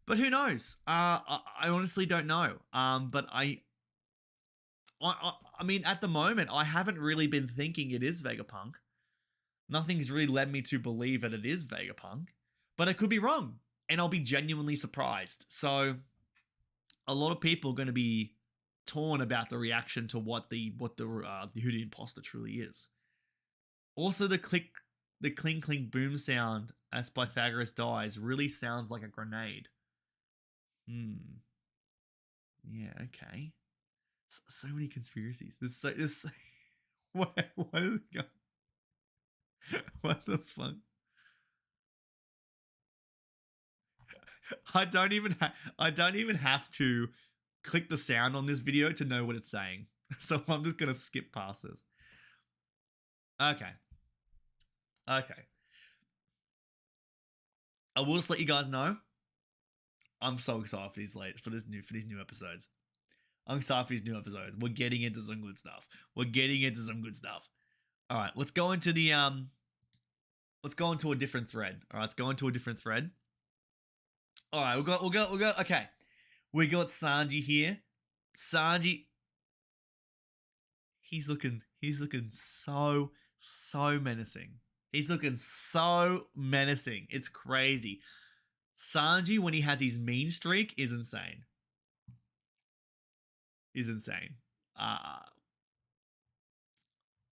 [SPEAKER 1] But who knows? I honestly don't know. But I mean, at the moment, I haven't really been thinking it is Vegapunk. Nothing's really led me to believe that it is Vegapunk. But I could be wrong. And I'll be genuinely surprised. So, a lot of people are going to be torn about the reaction to who the imposter truly is. Also, the clink clink boom sound as Pythagoras dies really sounds like a grenade. Yeah, okay. So many conspiracies. There's what is it going? What the fuck? I don't even have to click the sound on this video to know what it's saying. So I'm just gonna skip past this. Okay. I will just let you guys know. I'm so excited for these new episodes. I'm excited for these new episodes. We're getting into some good stuff. All right, let's go into the let's go into a different thread. All right, let's go into a different thread. All right, we'll go. Okay, we got Sanji here. Sanji, he's looking so menacing. He's looking so menacing. It's crazy. Sanji, when he has his mean streak, is insane. Is insane.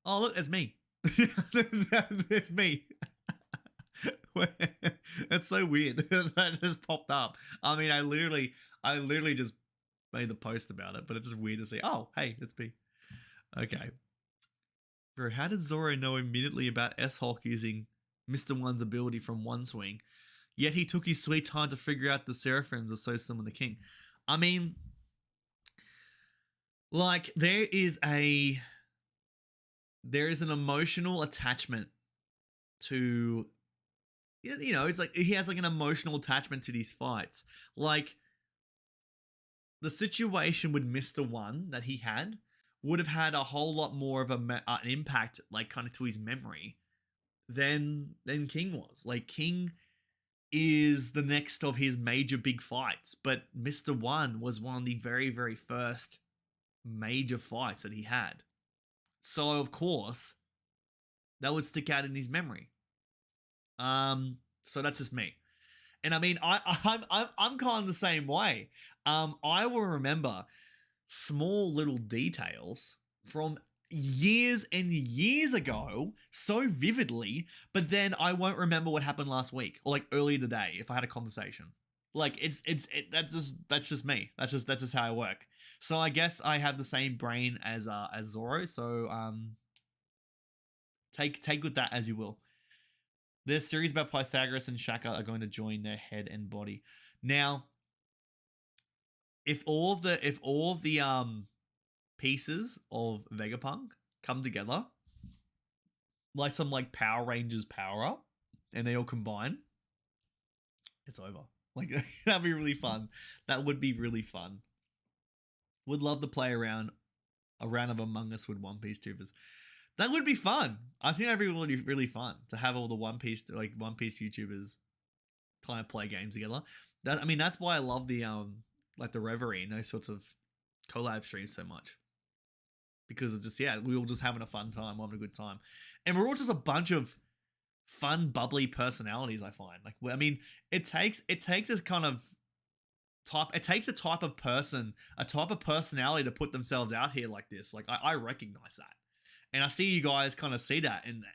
[SPEAKER 1] Oh look, it's me. It's me. That's so weird. That just popped up. I mean, I literally just made the post about it, but it's just weird to see. Oh, hey, it's me. Okay. Bro, how did Zoro know immediately about S-Hawk using Mr. One's ability from one swing? Yet he took his sweet time to figure out the Seraphims are so similar to King. I mean, like, there is an emotional attachment to, you know, it's like he has like an emotional attachment to these fights. Like, the situation with Mr. One that he had would have had a whole lot more of an impact, like, kind of to his memory than King was. Like, King is the next of his major big fights, but Mr. One was one of the very, very first major fights that he had. So of course, that would stick out in his memory. So that's just me. And I mean, I'm kind of the same way. I will remember small little details from years and years ago so vividly, but then I won't remember what happened last week or like earlier today if I had a conversation. Like that's just me. That's just how I work. So I guess I have the same brain as Zoro. So take with that as you will. This series about Pythagoras and Shaka are going to join their head and body. Now, if all of the pieces of Vegapunk come together, like some like Power Rangers power up, and they all combine, it's over. Like, that'd be really fun. That would be really fun. Would love to play around a round of Among Us with One Piece tubers. That would be fun. I think that'd be really fun to have all the One Piece YouTubers kind of play games together. I mean, that's why I love the like the Reverie and those sorts of collab streams so much. Because of just, yeah, we all just having a fun time, having a good time. And we're all just a bunch of fun, bubbly personalities, I find. Like, I mean, it takes a kind of it takes a type of person, a type of personality to put themselves out here like this. Like, I recognize that. And I see you guys kind of see that, and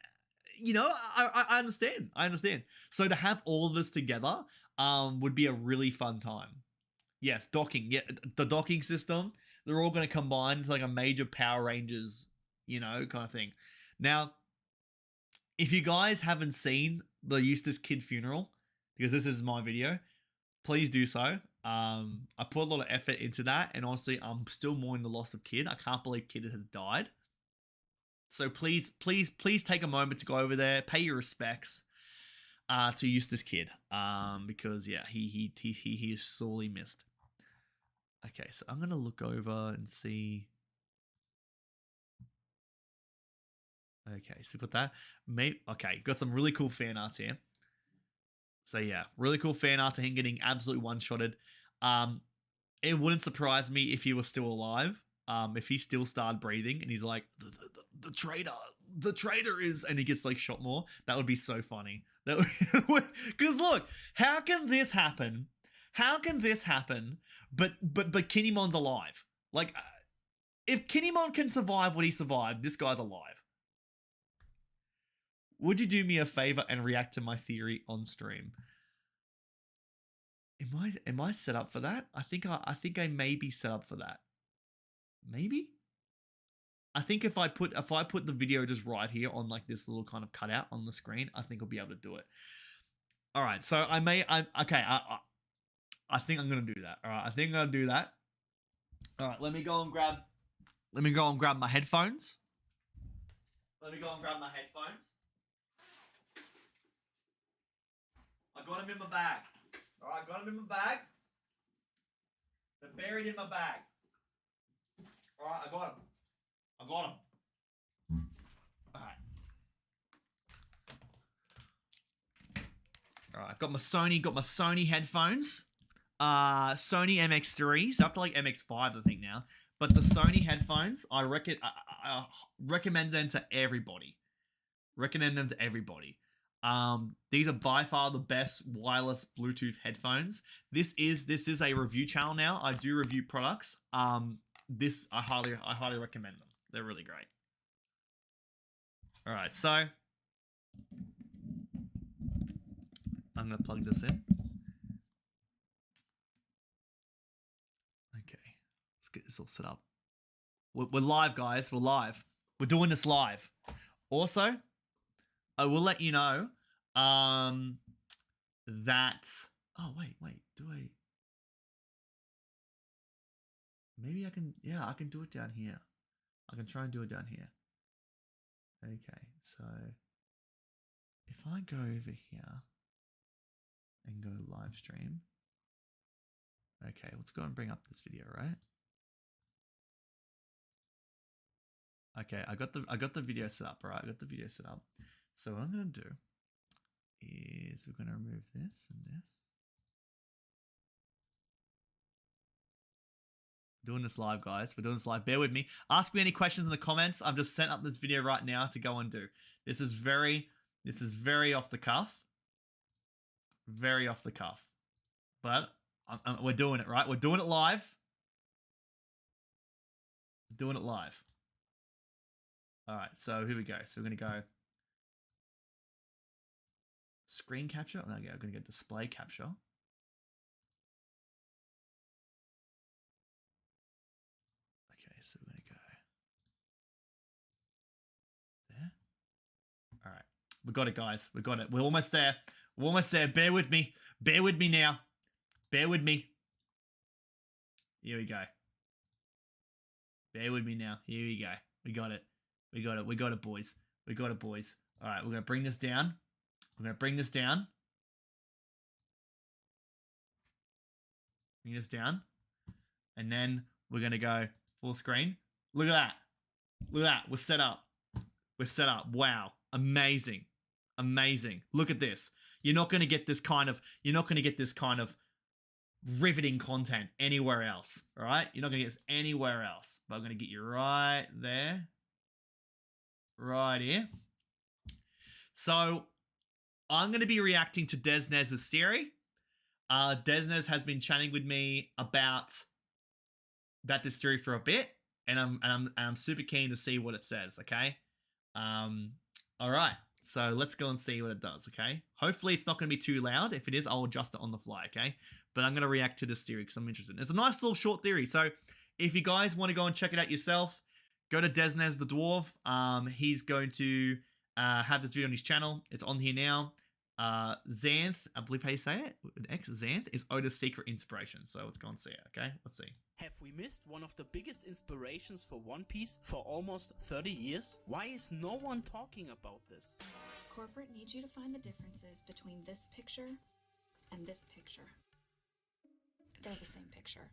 [SPEAKER 1] you know, I understand. I understand. So to have all of this together would be a really fun time. Yes, docking. Yeah, the docking system. They're all going to combine into like a major Power Rangers, you know, kind of thing. Now, if you guys haven't seen the Eustace Kid funeral, because this is my video, please do so. I put a lot of effort into that, and honestly, I'm still mourning the loss of Kid. I can't believe Kid has died. So please take a moment to go over there, pay your respects to Eustace Kid, because yeah, he is sorely missed. Okay, so I'm gonna look over and see. Okay, so we got that. Okay, got some really cool fan arts here. So yeah, really cool fan art of him getting absolutely one-shotted. It wouldn't surprise me if he was still alive. If he still started breathing and he's like, the traitor is, and he gets like shot more, that would be so funny. Because look, how can this happen? How can this happen? But Kinnemon's alive. Like, if Kinnimon can survive what he survived, this guy's alive. Would you do me a favor and react to my theory on stream? Am I set up for that? I think I may be set up for that. Maybe? I think if I put the video just right here on like this little kind of cutout on the screen, I think I'll be able to do it. All right, so I think I'm gonna do that. All right, I think I'm gonna do that. All right, let me go and grab my headphones. I got them in my bag. All right, got them in my bag. They're buried in my bag. All right, I got them. All right. All right, got my Sony headphones. Sony MX3s, up to like MX5, I think now. But the Sony headphones, I recommend them to everybody. These are by far the best wireless Bluetooth headphones. This is a review channel now. I do review products. I highly recommend them. They're really great. All right, so I'm gonna plug this in. Okay, let's get this all set up. We're live, guys. We're live. We're doing this live. Also, I will let you know that... Oh, wait. Do I... Maybe I can... Yeah, I can do it down here. I can try and do it down here. Okay, so... If I go over here and go live stream... Okay, let's go and bring up this video, right? Okay, I got the video set up, right? I got the video set up. So what I'm gonna do is we're gonna remove this and this. Doing this live, guys. We're doing this live. Bear with me. Ask me any questions in the comments. I've just sent up this video right now to go and do. This is very off the cuff. Very off the cuff. But we're doing it, right? We're doing it live. Doing it live. All right, so here we go. So we're going to go screen capture. Okay, I'm going to go display capture. Okay, so we're going to go there. All right, we got it, guys. We got it. We're almost there. We're almost there. Bear with me. Bear with me now. Bear with me. Here we go. Bear with me now. Here we go. We got it. We got it. We got it, boys. We got it, boys. All right, we're going to bring this down. We're going to bring this down. Bring this down. And then we're going to go full screen. Look at that. Look at that. We're set up. We're set up. Wow. Amazing. Amazing. Look at this. You're not going to get this kind of riveting content anywhere else. All right? You're not going to get this anywhere else. But I'm going to get you right there. Right here. So I'm going to be reacting to Desnez's theory. Desnez has been chatting with me about this theory for a bit, and I'm super keen to see what it says. Okay. All right. So let's go and see what it does. Okay. Hopefully it's not going to be too loud. If it is, I'll adjust it on the fly. Okay. But I'm going to react to this theory because I'm interested. It's a nice little short theory. So if you guys want to go and check it out yourself, go to Desnez the Dwarf. He's going to have this video on his channel. It's on here now. Xanth, I believe how you say it, X Xanth is Oda's secret inspiration. So let's go and see it. Okay, let's see.
[SPEAKER 2] Have we missed one of the biggest inspirations for One Piece for almost 30 years? Why is no one talking about this?
[SPEAKER 3] Corporate needs you to find the differences between this picture and this picture. They're the same picture.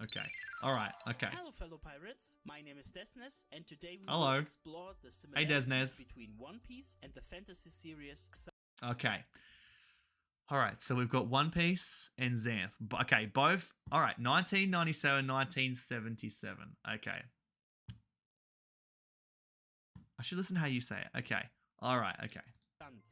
[SPEAKER 1] Okay. All right. Okay.
[SPEAKER 2] Hello, fellow pirates. My name is Desnez, and today we
[SPEAKER 1] Hello.
[SPEAKER 2] will explore the similarities
[SPEAKER 1] Desnez.
[SPEAKER 2] between One Piece and the fantasy series.
[SPEAKER 1] Okay. All right. So we've got One Piece and Xanth. Okay, both. All right. 1997, 1977. Okay. I should listen to how you say it. Okay. All right. Okay.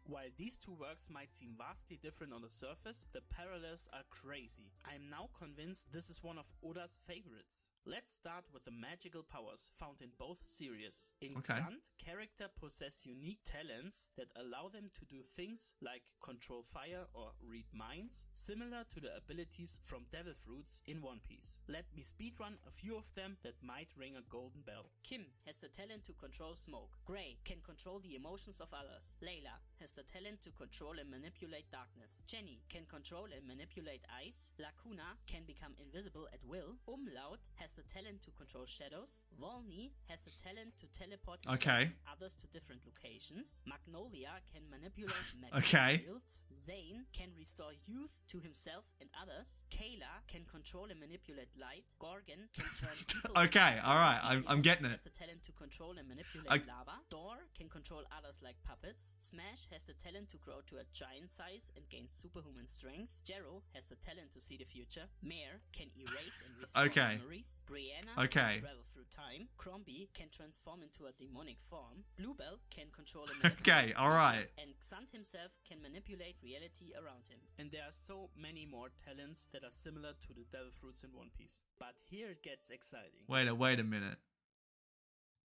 [SPEAKER 2] While these two works might seem vastly different on the surface, the parallels are crazy. I am now convinced this is one of Oda's favorites. Let's start with the magical powers found in both series. In Xant, characters possess unique talents that allow them to do things like control fire or read minds, similar to the abilities from Devil Fruits in One Piece. Let me speedrun a few of them that might ring a golden bell.
[SPEAKER 4] Kim has the talent to control smoke. Gray can control the emotions of others. Layla has the talent to control and manipulate darkness. Jenny can control and manipulate ice. Lacuna can become invisible at will. Umlaut has the talent to control shadows. Volney has the talent to teleport himself and others to different locations. Magnolia can manipulate magnetic fields. Zane can restore youth to himself and others. Kayla can control and manipulate light. Gorgon can turn people
[SPEAKER 1] Okay, alright, I'm getting it.
[SPEAKER 4] Has the talent to control and manipulate lava. Dor can control others like puppets. Smash Smash has the talent to grow to a giant size and gain superhuman strength. Jero has the talent to see the future. Mare can erase and restore
[SPEAKER 1] Okay.
[SPEAKER 4] memories. Brianna
[SPEAKER 1] Okay.
[SPEAKER 4] can travel through time. Crombie can transform into a demonic form. Bluebell can control and manipulate
[SPEAKER 1] Okay, alright.
[SPEAKER 4] nature, and Xunt himself can manipulate reality around him.
[SPEAKER 2] And there are so many more talents that are similar to the devil fruits in One Piece. But here it gets exciting.
[SPEAKER 1] Wait a minute.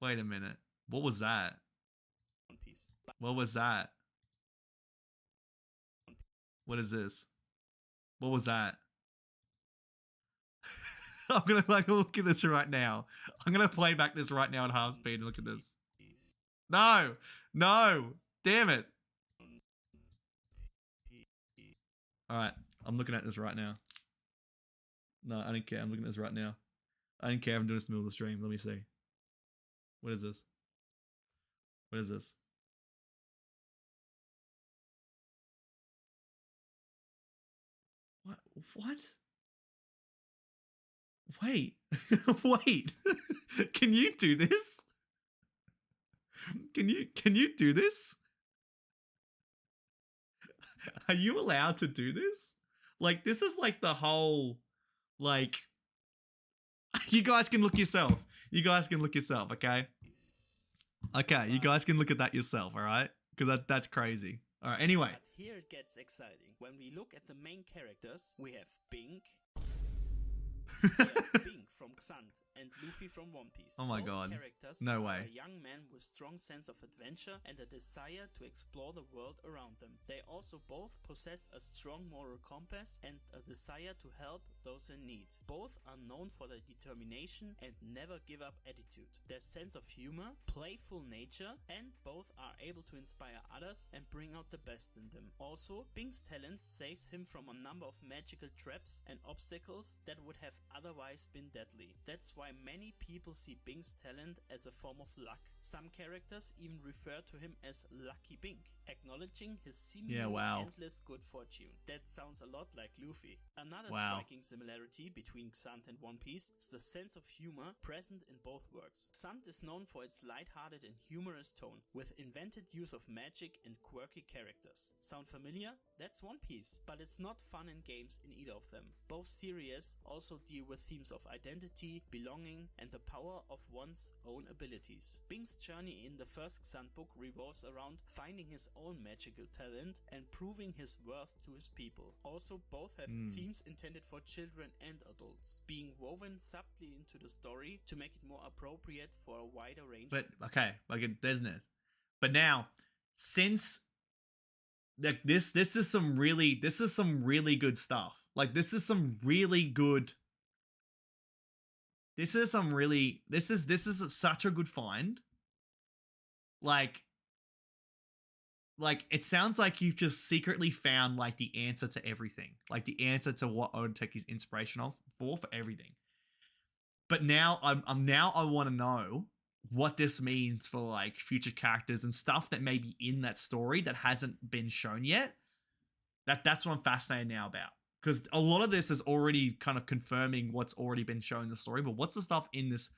[SPEAKER 1] Wait a minute. What was that?
[SPEAKER 2] One Piece. But
[SPEAKER 1] What was that? What is this? What was that? I'm gonna look at this right now. I'm gonna play back this right now at half speed and look at this. No! No! Damn it! Alright, I'm looking at this right now. No, I don't care. I'm looking at this right now. I don't care if I'm doing this in the middle of the stream. Let me see. What is this? What is this? What? What? Wait. Wait. Can you do this? Can you do this? Are you allowed to do this? Like, this is like the whole, like, you guys can look yourself. You guys can look yourself, okay? Okay, you guys can look at that yourself, all right? Because that's crazy. All right, anyway.
[SPEAKER 2] But here it gets exciting. When we look at the main characters, we have Bink. We have Bink from Xunt and Luffy from One Piece.
[SPEAKER 1] Oh my
[SPEAKER 2] Both
[SPEAKER 1] God.
[SPEAKER 2] characters
[SPEAKER 1] No
[SPEAKER 2] are
[SPEAKER 1] way.
[SPEAKER 2] a young man with strong sense of adventure and a desire to explore the world around them. They also both possess a strong moral compass and a desire to help those in need. Both are known for their determination and never give up attitude, their sense of humor, playful nature, and both are able to inspire others and bring out the best in them. Also, Bink's talent saves him from a number of magical traps and obstacles that would have otherwise been deadly. That's why many people see Bink's talent as a form of luck. Some characters even refer to him as Lucky Bink, acknowledging his seemingly endless good fortune. That sounds a lot like Luffy. Another striking similarity between Xunt and One Piece is the sense of humor present in both works. Xunt is known for its lighthearted and humorous tone, with invented use of magic and quirky characters. Sound familiar? That's One Piece, but it's not fun and games in either of them. Both series also deal with themes of identity, belonging, and the power of one's own abilities. Bink's journey in the first Xunt book revolves around finding his own magical talent and proving his worth to his people. Also, both have themes intended for children and adults, being woven subtly into the story to make it more appropriate for a wider range.
[SPEAKER 1] But okay, like there's this. But now, since like this is some really good stuff. Like this is such a good find. Like it sounds like you've just secretly found like the answer to everything. Like the answer to what Oda Tech is inspirational for everything. But now I want to know what this means for like future characters and stuff that may be in that story that hasn't been shown yet. That's what I'm fascinated now about. Because a lot of this is already kind of confirming what's already been shown in the story, but what's the stuff in this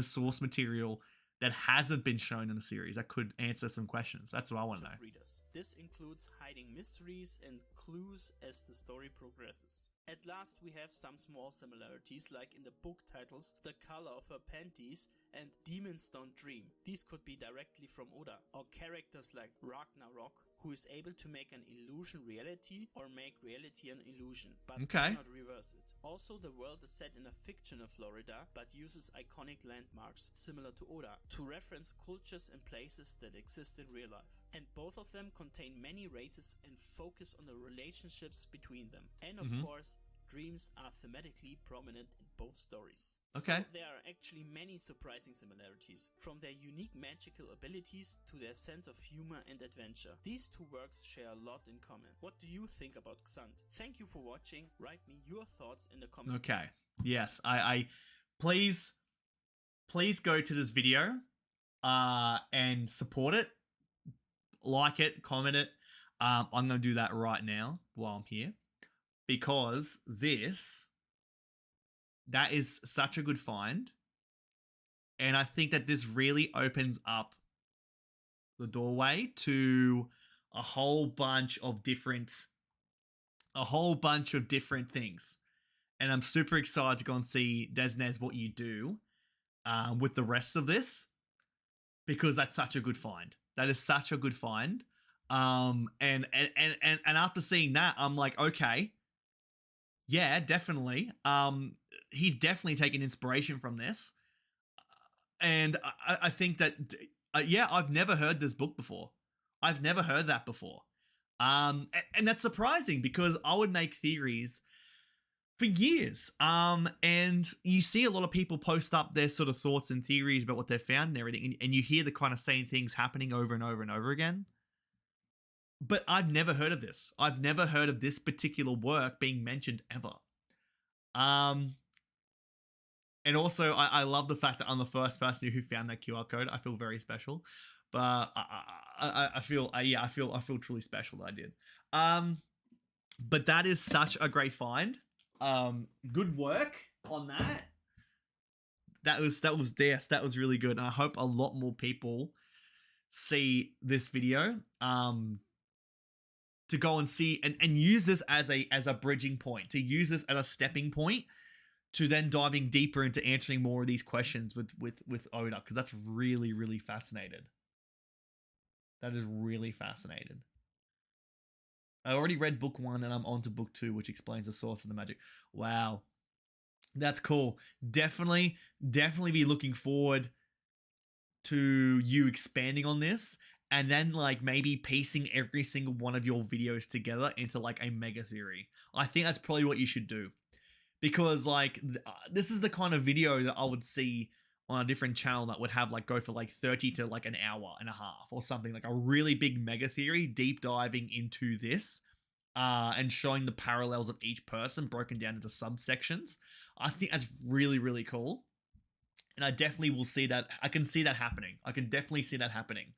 [SPEAKER 1] source material that hasn't been shown in the series that could answer some questions? That's what I want to know.
[SPEAKER 2] Readers. This includes hiding mysteries and clues as the story progresses. At last, we have some small similarities, like in the book titles The Color of Her Panties and Demons Don't Dream. These could be directly from Oda, or characters like Ragnarok, who is able to make an illusion reality or make reality an illusion, but cannot reverse it. Also, the world is set in a fictional Florida, but uses iconic landmarks, similar to Oda, to reference cultures and places that exist in real life. And both of them contain many races and focus on the relationships between them. And of course, dreams are thematically prominent in both stories.
[SPEAKER 1] Okay.
[SPEAKER 2] So there are actually many surprising similarities, from their unique magical abilities to their sense of humor and adventure. These two works share a lot in common. What do you think about Xunt? Thank you for watching. Write me your thoughts in the comments.
[SPEAKER 1] Okay. Yes, I please go to this video and support it. Like it, comment it. I'm going to do that right now while I'm here. Because that is such a good find. And I think that this really opens up the doorway to a whole bunch of different things. And I'm super excited to go and see Desnez what you do with the rest of this, because that's such a good find. That is such a good find. And after seeing that, I'm like, okay, yeah, definitely. He's definitely taken inspiration from this, and I think that yeah, I've never heard this book before. I've never heard that before. And that's surprising because I would make theories for years. And you see a lot of people post up their sort of thoughts and theories about what they've found and everything, and you hear the kind of same things happening over and over and over again. But I've never heard of this. I've never heard of this particular work being mentioned ever. And also, I love the fact that I'm the first person who found that QR code. I feel very special, but I feel truly special that I did. But that is such a great find. Good work on that. That was really good, and I hope a lot more people see this video. To go and see and use this as a bridging point, to use this as a stepping point to then diving deeper into answering more of these questions with Oda, because that's really fascinated. That is really fascinated. I already read book 1 and I'm on to book 2, which explains the source of the magic. Wow. That's cool. Definitely be looking forward to you expanding on this, and then like maybe piecing every single one of your videos together into like a mega theory. I think that's probably what you should do, because like this is the kind of video that I would see on a different channel that would have like go for like 30 to like an hour and a half or something, like a really big mega theory deep diving into this and showing the parallels of each person broken down into subsections. I think that's really cool, and I definitely will see that. I can see that happening. I can definitely see that happening.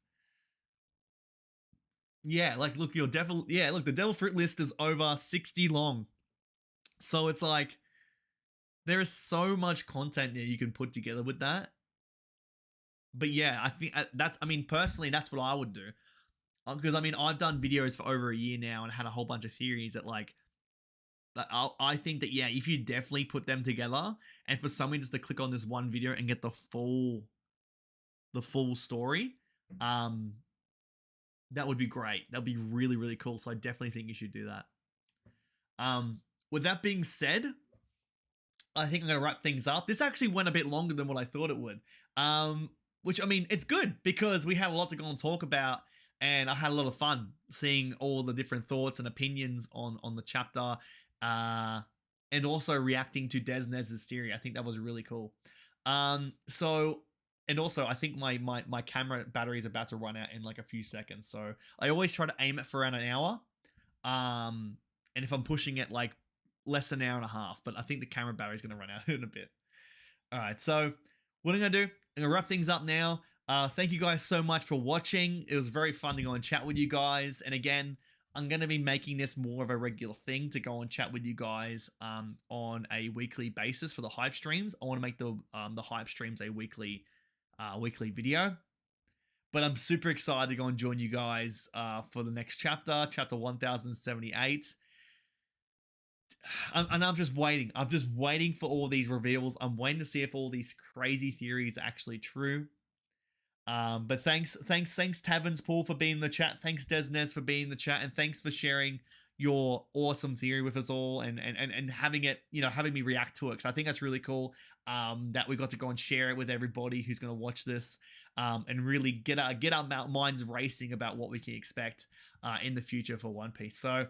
[SPEAKER 1] Yeah, like look, the Devil Fruit list is over 60 long. So it's like there is so much content there you can put together with that. But yeah, I think personally, that's what I would do. Because I've done videos for over a year now and had a whole bunch of theories that like, I think that, yeah, if you definitely put them together and for someone just to click on this one video and get the full story, that would be great. That'd be really cool. So I definitely think you should do that. With that being said, I think I'm going to wrap things up. This actually went a bit longer than what I thought it would. Which, it's good because we have a lot to go and talk about, and I had a lot of fun seeing all the different thoughts and opinions on the chapter, and also reacting to Desnez's theory. I think that was really cool. And also, I think my camera battery is about to run out in like a few seconds. So I always try to aim it for around an hour. And if I'm pushing it, like less than an hour and a half. But I think the camera battery is going to run out in a bit. All right, so what I'm going to do, I'm going to wrap things up now. Thank you guys so much for watching. It was very fun to go and chat with you guys. And again, I'm going to be making this more of a regular thing to go and chat with you guys on a weekly basis for the hype streams. I want to make the hype streams a weekly video, but I'm super excited to go and join you guys for the next chapter 1078. And I'm just waiting for all these reveals. I'm waiting to see if all these crazy theories are actually true. But thanks Taverns Paul for being in the chat. Thanks Desnez for being in the chat, and thanks for sharing your awesome theory with us all and having it, having me react to it. Cause I think that's really cool. That we got to go and share it with everybody who's going to watch this, and really get our minds racing about what we can expect in the future for One Piece. So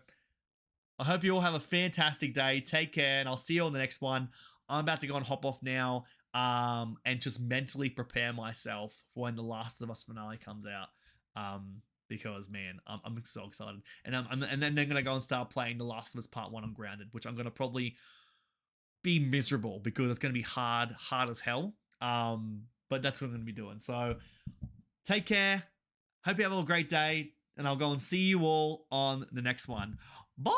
[SPEAKER 1] I hope you all have a fantastic day. Take care, and I'll see you on the next one. I'm about to go and hop off now, and just mentally prepare myself for when The Last of Us finale comes out. Because man, I'm so excited, and then they're gonna go and start playing The Last of Us Part 1 on Grounded, which I'm gonna probably be miserable because it's gonna be hard as hell. But that's what I'm gonna be doing. So take care. Hope you have a great day, and I'll go and see you all on the next one. Bye.